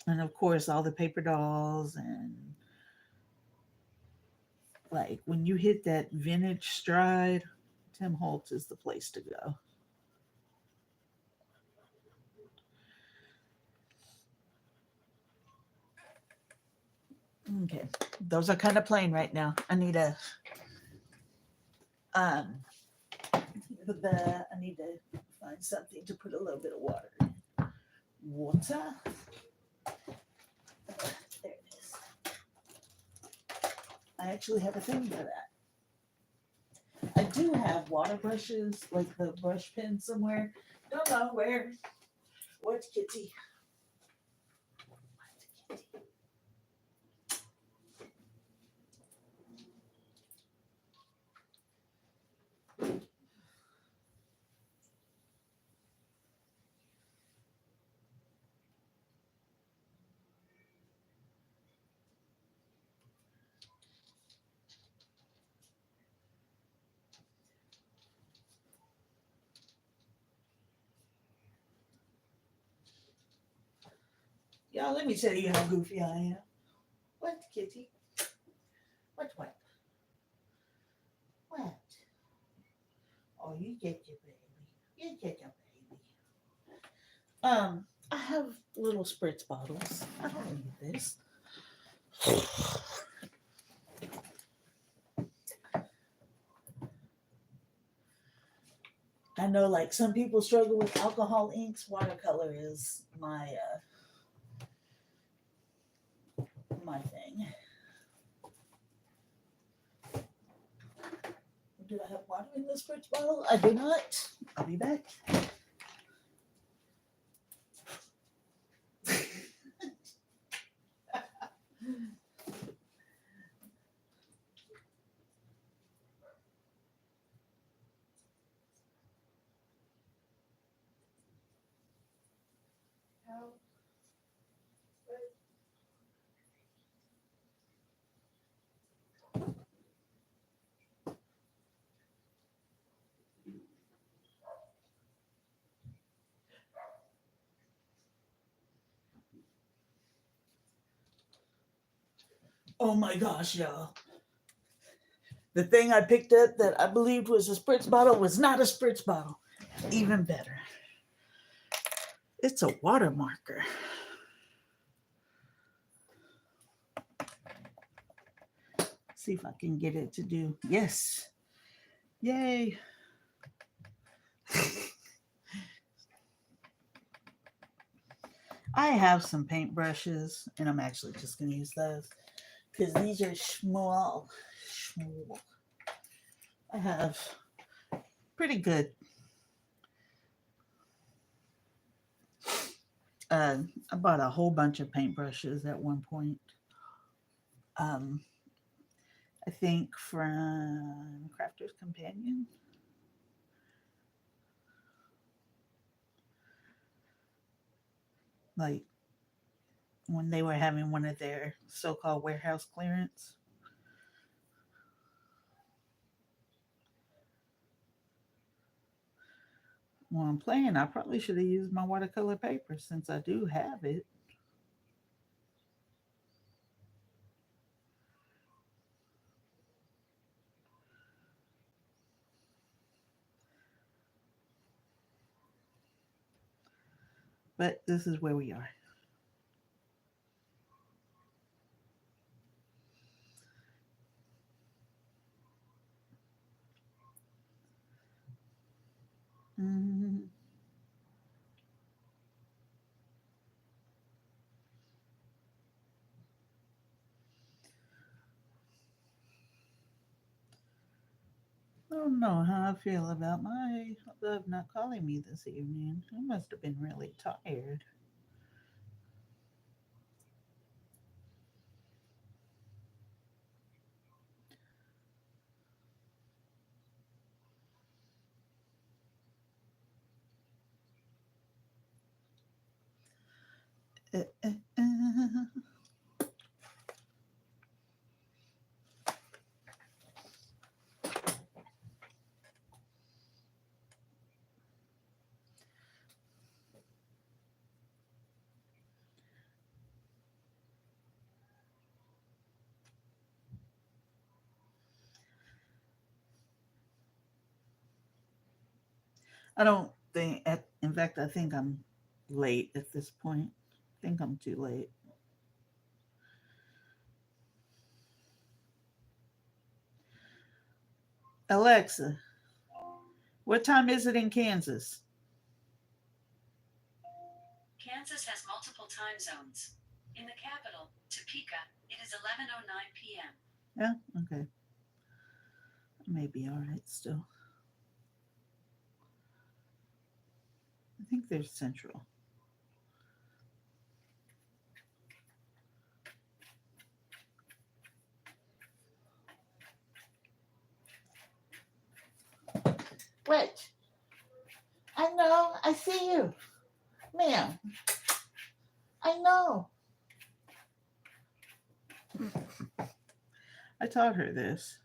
and of course all the paper dolls, and like when you hit that vintage stride, Tim Holtz is the place to go. Okay. Those are kind of plain right now. I need a um I need to find something to put a little bit of water in. Water. There it is. I actually have a thing for that. I do have water brushes, like the brush pen somewhere. Don't know where. What's Kitty? What's Kitty? Y'all, let me tell you how goofy I am. What, Kitty? What? What? Oh, you get your baby. You get your baby. I have little spritz bottles. I don't need this. I know, like some people struggle with alcohol inks. Watercolor is my thing. Do I have water in this spritz bottle? I do not. I'll be back. Oh my gosh, y'all. The thing I picked up that I believed was a spritz bottle was not a spritz bottle. Even better. It's a water marker. See if I can get it to do. Yes. Yay. I have some paintbrushes, and I'm actually just going to use those because these are small. Small. I have pretty good. I bought a whole bunch of paintbrushes at one point. Um, I think from Crafter's Companion. like when they were having one of their so-called warehouse clearance. While I'm playing, I probably should have used my watercolor paper since I do have it. But this is where we are. Mm, I don't know how I feel about my love not calling me this evening. I must have been really tired. Uh, uh, uh. I don't think, in fact, I think I'm late at this point. I think I'm too late. Alexa, what time is it in Kansas? Kansas has multiple time zones. In the capital, Topeka, it is 11:09 p.m. Yeah, okay. Maybe all right still. I think they're central. What? I know. I see you. Ma'am, I know. I taught her this,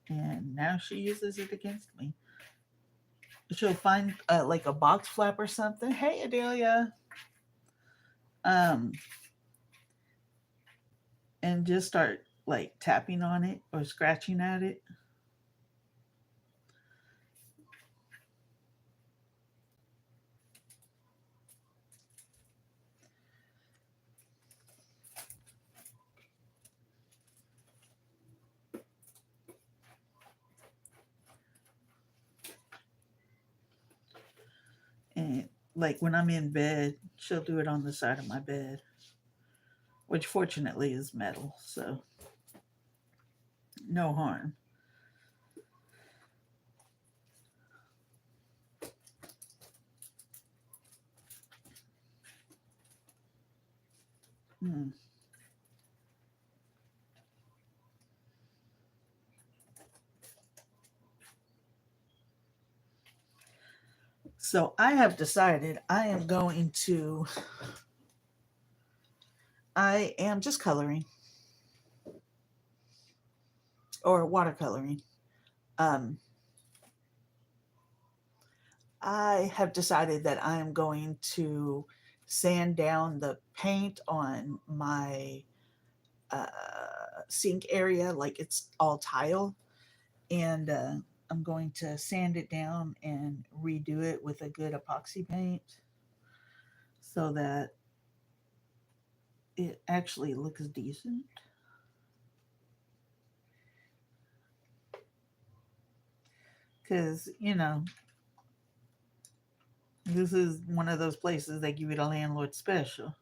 and now she uses it against me. She'll find like a box flap or something. Hey, Adelia. Um, and just start like tapping on it or scratching at it. And like when I'm in bed, she'll do it on the side of my bed, which fortunately is metal, so no harm. Hmm. So I have decided I am just coloring or watercoloring. Um, I have decided that I am going to sand down the paint on my uh, sink area, like it's all tile, and I'm going to sand it down and redo it with a good epoxy paint so that it actually looks decent. Because, this is one of those places they give you the landlord special,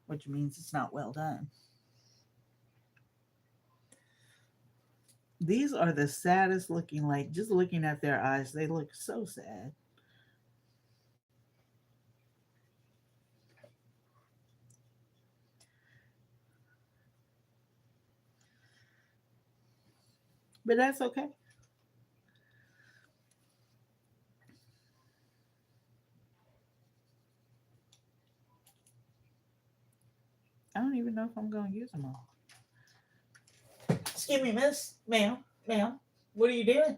which means it's not well done. These are the saddest looking, like just looking at their eyes, they look so sad. But that's okay. I don't even know if I'm going to use them all. Excuse me, miss. Ma'am. What are you doing?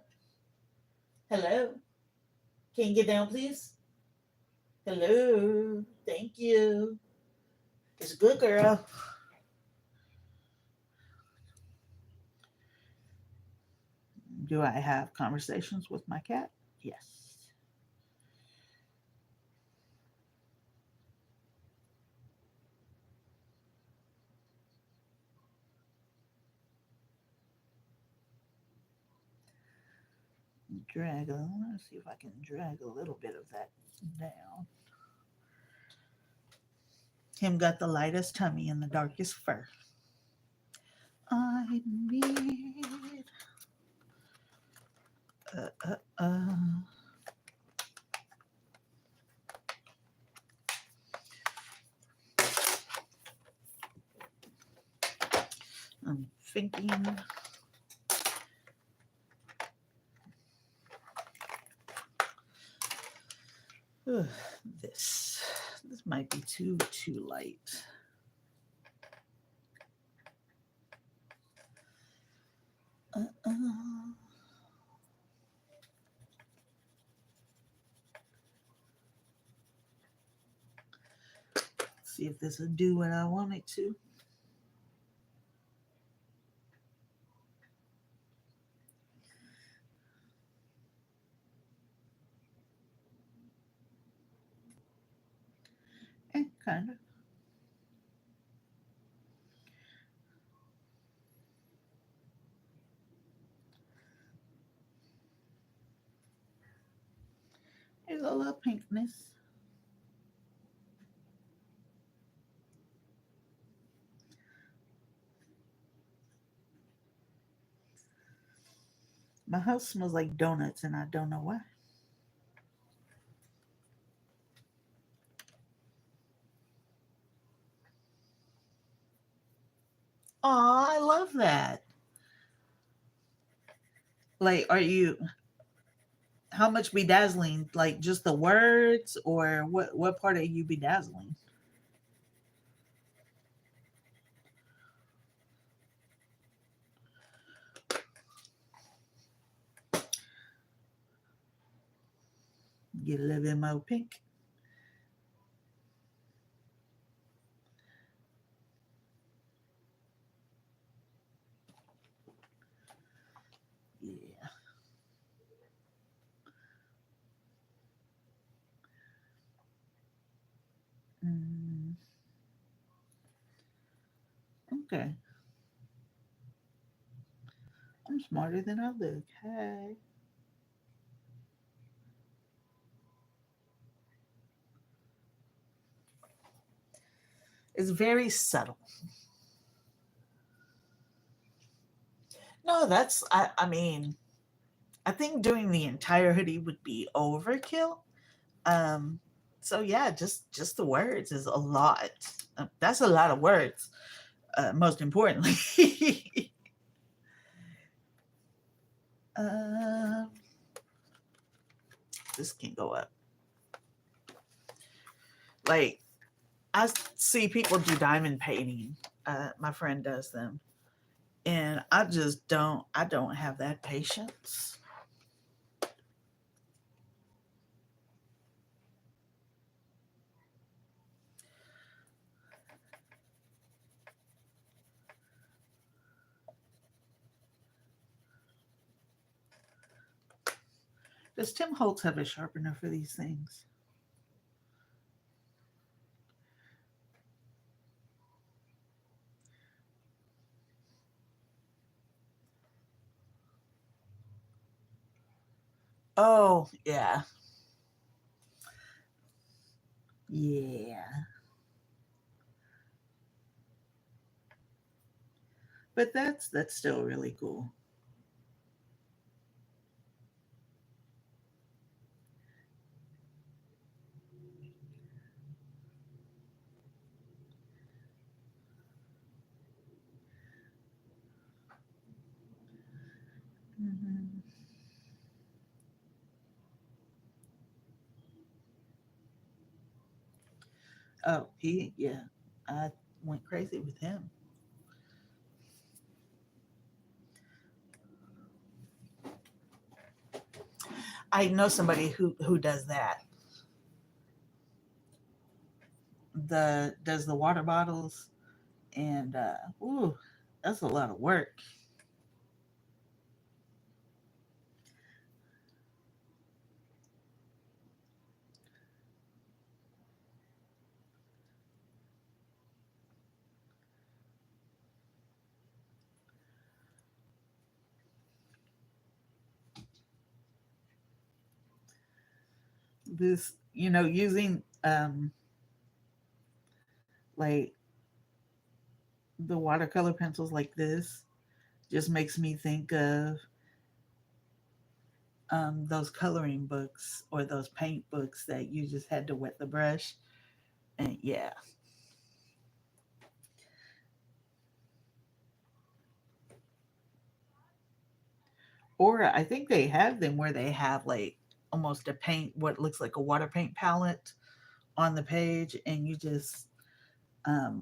Hello. Can you get down, please? Hello. Thank you. It's a good girl. Do I have conversations with my cat? Yes. Let's see if I can drag a little bit of that down. Him got the lightest tummy and the darkest fur. I need. Uh, uh, uh. I'm thinking. Ugh, this might be too light. Uh, uh. See if this will do what I want it to. Kind of. There's a little pinkness. My house smells like donuts, and I don't know why. Oh, I love that. Like, are you? How much bedazzling? Like just the words, or what? What part are you bedazzling? Get a little bit more pink. Yeah. Mm, okay. I'm smarter than I look. Hey. It's very subtle. No, I mean, I think doing the entire hoodie would be overkill. Um, so yeah, just the words is a lot. That's a lot of words. Most importantly, um, this can go up. Like I see people do diamond painting. My friend does them, and I just don't. I don't have that patience. Does Tim Holtz have a sharpener for these things? Oh yeah, yeah. But that's still really cool. Mhm. Oh, yeah. I went crazy with him. I know somebody who does that. The does the water bottles, and ooh, that's a lot of work. This, using like the watercolor pencils like this just makes me think of those coloring books or those paint books that you just had to wet the brush. And yeah. Or I think they have them where they have like almost a paint, what looks like a water paint palette on the page, and you just,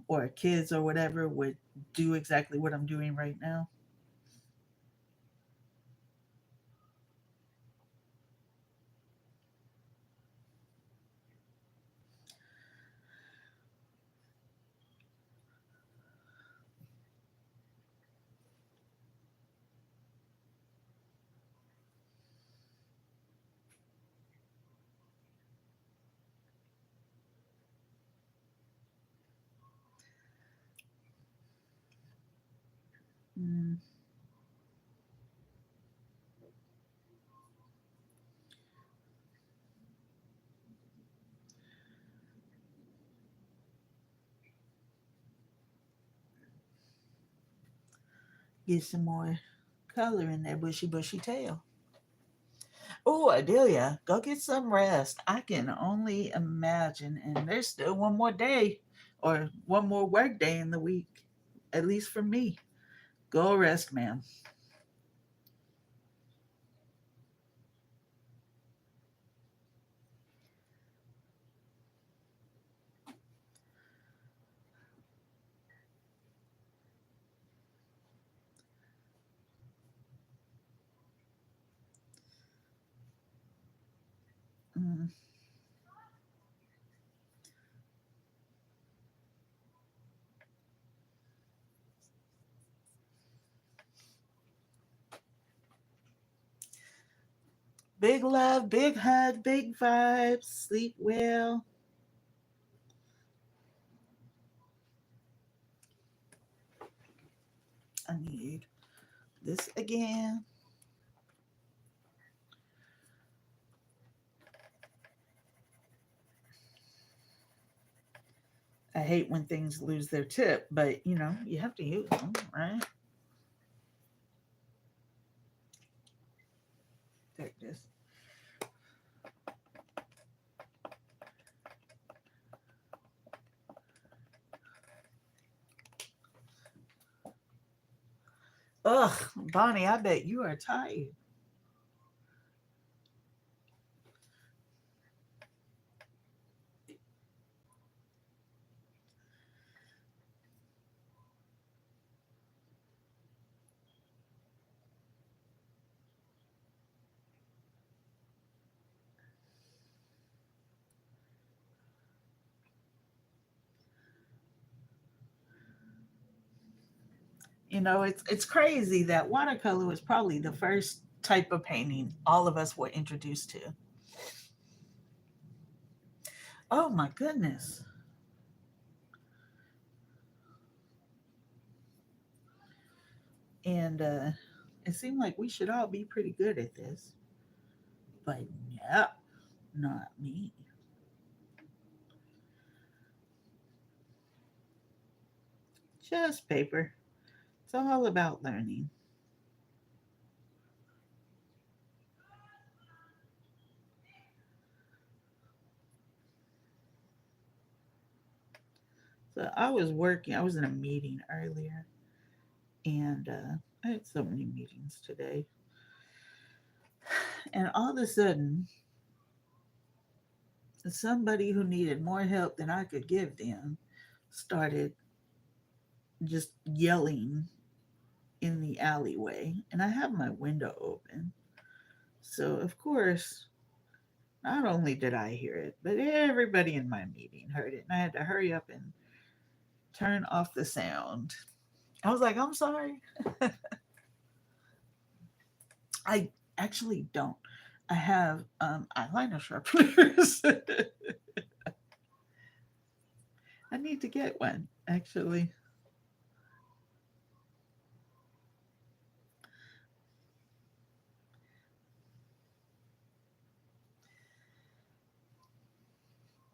or kids or whatever would do exactly what I'm doing right now. Mm, get some more color in that bushy, bushy tail. Oh, Adelia, go get some rest. I can only imagine. And there's still one more day or one more work day in the week, at least for me. Go rest, ma'am. Mm. Big love, big hug, big vibes. Sleep well. I need this again. I hate when things lose their tip, but you have to use them, right? Take this. Ugh, Bonnie, I bet you are tired. It's crazy that watercolor was probably the first type of painting all of us were introduced to. Oh my goodness. And it seemed like we should all be pretty good at this. But no, not me. Just paper. It's all about learning. So I was in a meeting earlier, and I had so many meetings today. And all of a sudden, somebody who needed more help than I could give them started just yelling in the alleyway, and I have my window open. So, of course, not only did I hear it, but everybody in my meeting heard it, and I had to hurry up and turn off the sound. I was like, I'm sorry. I actually don't. I have eyeliner sharpeners. I need to get one, actually.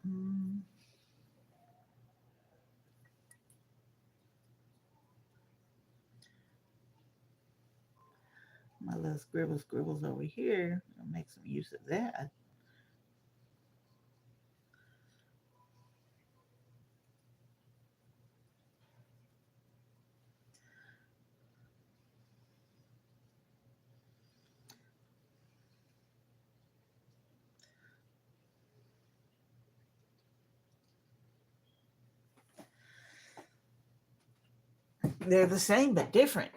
Mm, my little scribbles over here. I'll make some use of that. They're the same but different.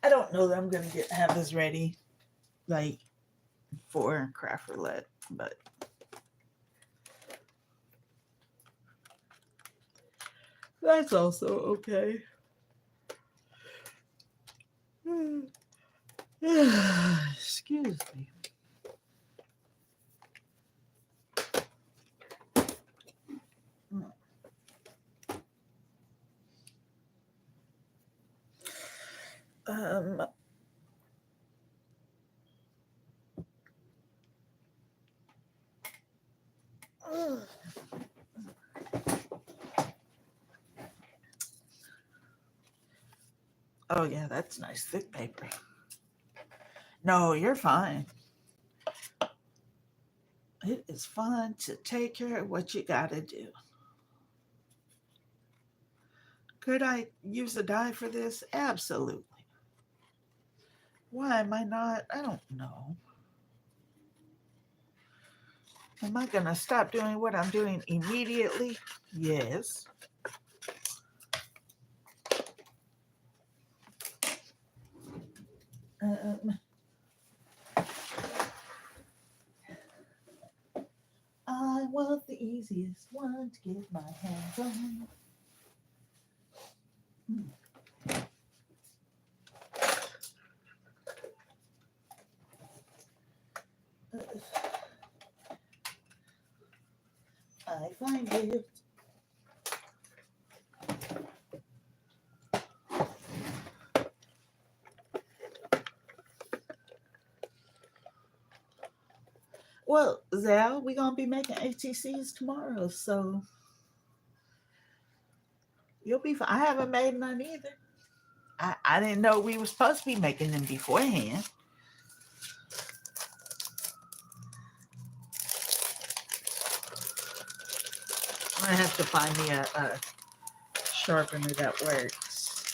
I don't know that I'm gonna have this ready like for craft roulette, but that's also okay. Excuse me. Um, oh yeah, that's nice thick paper. No, you're fine. It is fun to take care of what you gotta do. Could I use a die for this? Absolutely. Why am I not? I don't know. Am I gonna stop doing what I'm doing immediately? Yes. Um, I want the easiest one to get my hands on. I find it. Well, Zal, we're gonna be making ATCs tomorrow, so you'll be fine. I haven't made none either. I didn't know we were supposed to be making them beforehand. I have to find me a sharpener that works.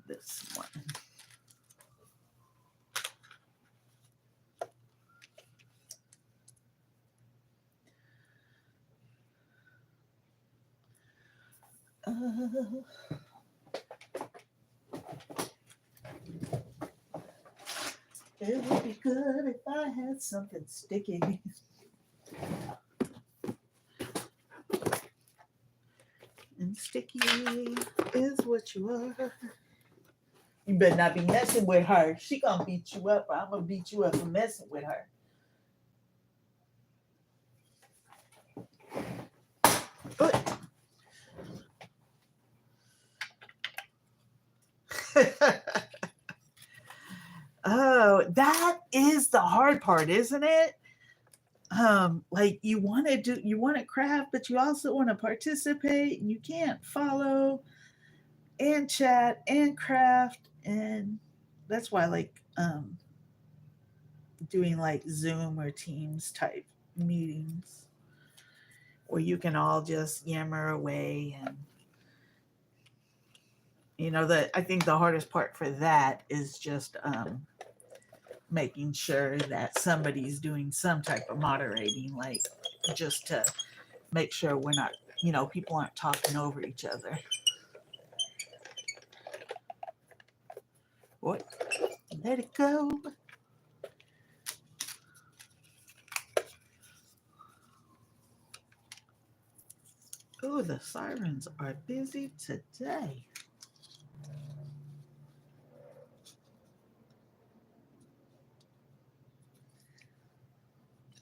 This one. Uh, it would be good if I had something sticky. And sticky is what you are. You better not be messing with her. She gonna beat you up. I'm gonna beat you up for messing with her. Oh, that is the hard part, isn't it? Like you want to craft, but you also want to participate, and you can't follow and chat and craft, and that's why I like doing like Zoom or Teams type meetings where you can all just yammer away and that I think the hardest part for that is just making sure that somebody's doing some type of moderating, like just to make sure we're not, people aren't talking over each other. What? Let it go. Oh, the sirens are busy today.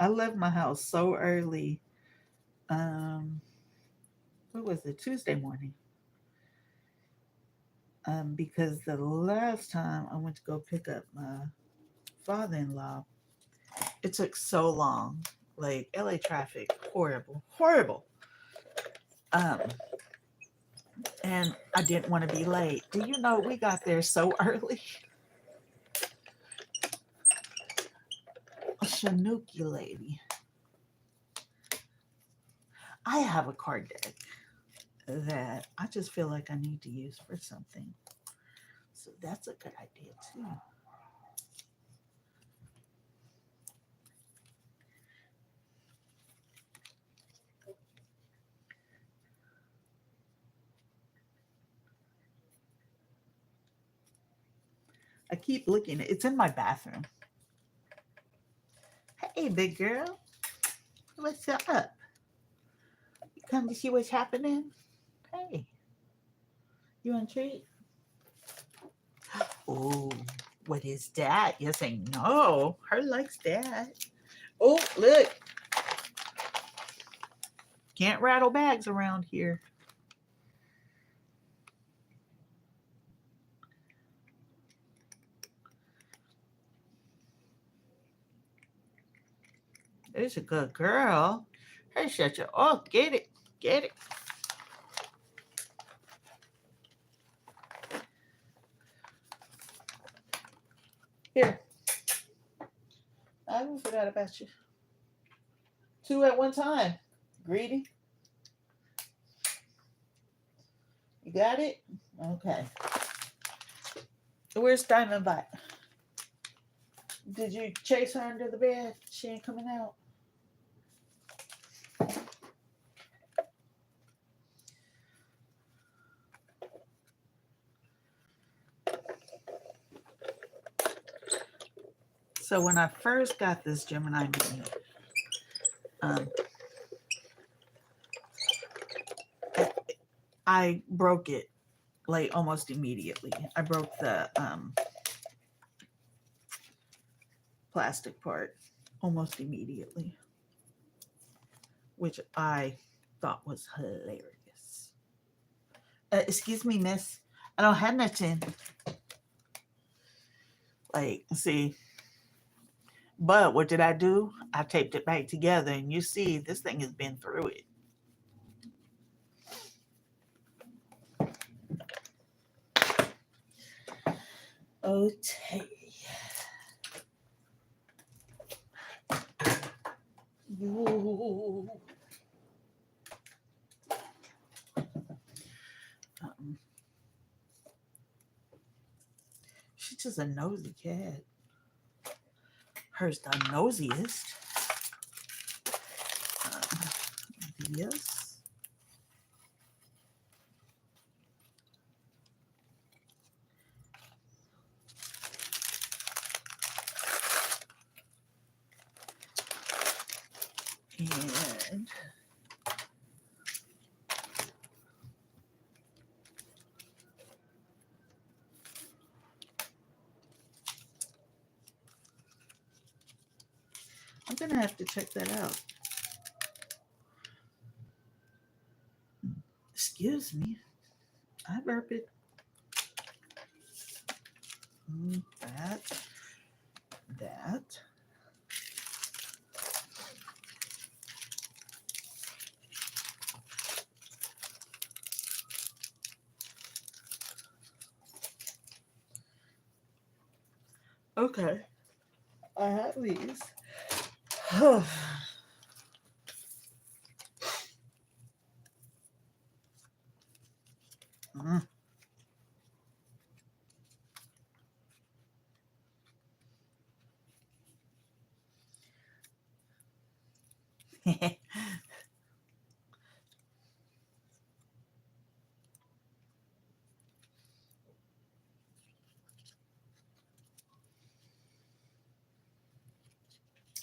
I left my house so early. Um, what was it? Tuesday morning. Because the last time I went to go pick up my father-in-law, it took so long. Like LA traffic, horrible, horrible. Um, and I didn't want to be late. Do you know we got there so early? A Shanuki lady. I have a card deck that I just feel like I need to use for something. So that's a good idea too. I keep looking. It's in my bathroom. Hey, big girl. What's up? You come to see what's happening? Hey, you want a treat? Oh, what is that? You're saying no. Her likes that. Oh, look. Can't rattle bags around here. There's a good girl. Hey, shut your. Oh, get it. Get it. Here. I forgot about you. Two at one time. Greedy. You got it? Okay. Where's Diamond Bite? Did you chase her under the bed? She ain't coming out. So when I first got this Gemini Mini, I broke it like almost immediately. I broke the plastic part almost immediately, which I thought was hilarious. Excuse me, miss. I don't have nothing. Like, see. But what did I do? I taped it back together, and you see, this thing has been through it. Okay. Ooh. She's just a nosy cat. Her's the nosiest. Yes. And I'm going to have to check that out. Excuse me. I burp it. That. Okay. I have these.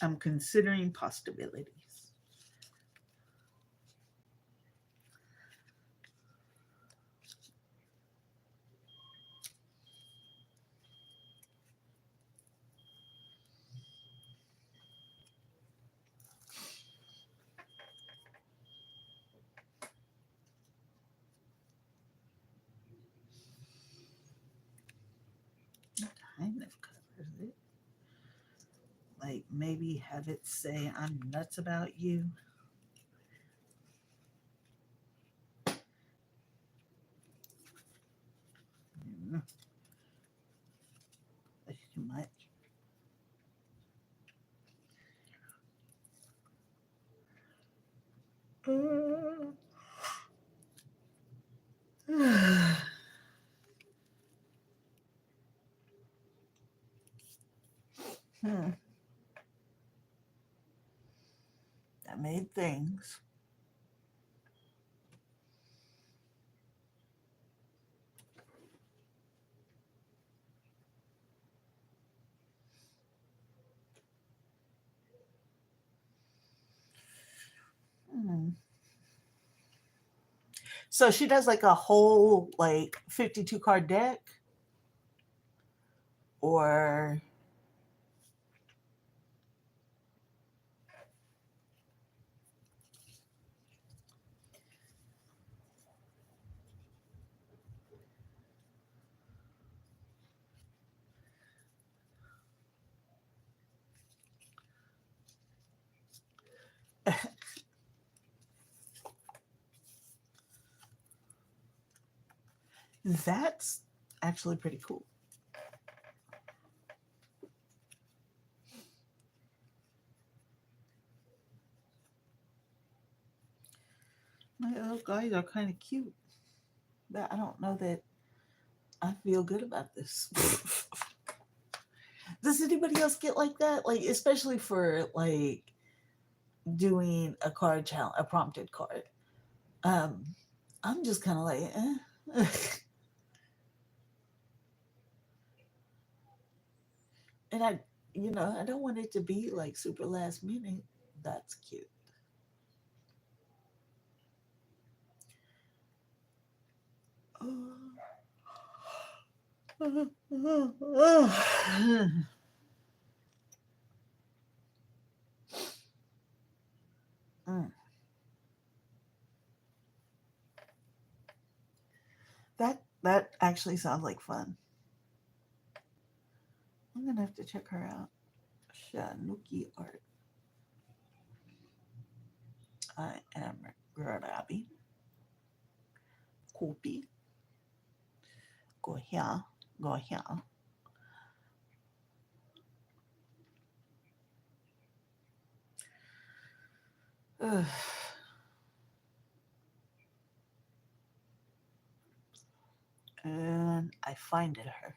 I'm considering possibilities. Kind of covers it. Like maybe have it say, I'm nuts about you. Mm, that's too much. Hmm. That made things. Hmm. So she does like a whole like 52 card deck, or that's actually pretty cool. My little guys are kind of cute, but I don't know that I feel good about this. Does anybody else get like that? Like, especially for like doing a card challenge, a prompted card. Um, I'm just kind of like, eh. And I don't want it to be like super last minute. That's cute. Mm. That actually sounds like fun. I'm gonna have to check her out. Shanuki art. I am grabbing copy. Go here. Go here. Ugh. And I find it her.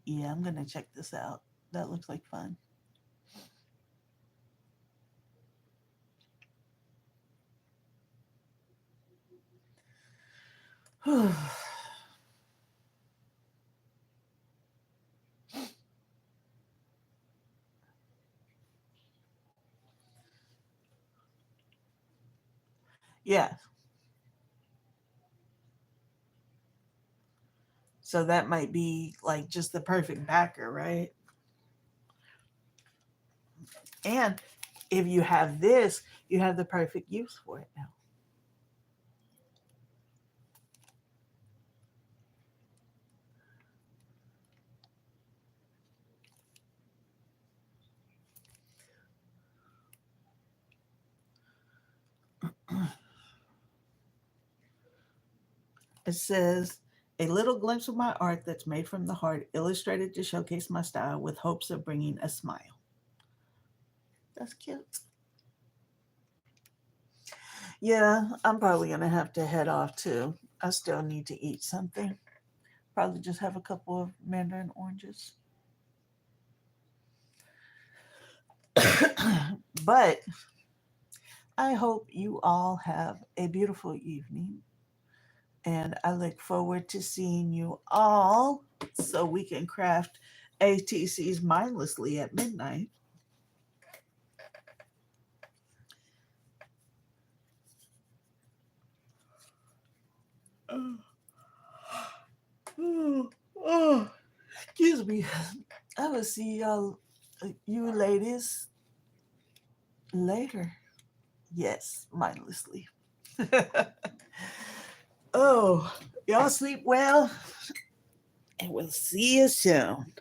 Yeah, I'm gonna check this out. That looks like fun. Yeah. So that might be like just the perfect backer, right? And if you have this, you have the perfect use for it now. It says, a little glimpse of my art that's made from the heart, illustrated to showcase my style with hopes of bringing a smile. That's cute. Yeah, I'm probably going to have to head off too. I still need to eat something. Probably just have a couple of mandarin oranges. But I hope you all have a beautiful evening. And I look forward to seeing you all so we can craft ATCs mindlessly at midnight. Oh, oh, oh, excuse me. I will see y'all, you ladies, later. Yes, mindlessly. Oh, y'all sleep well, and we'll see you soon.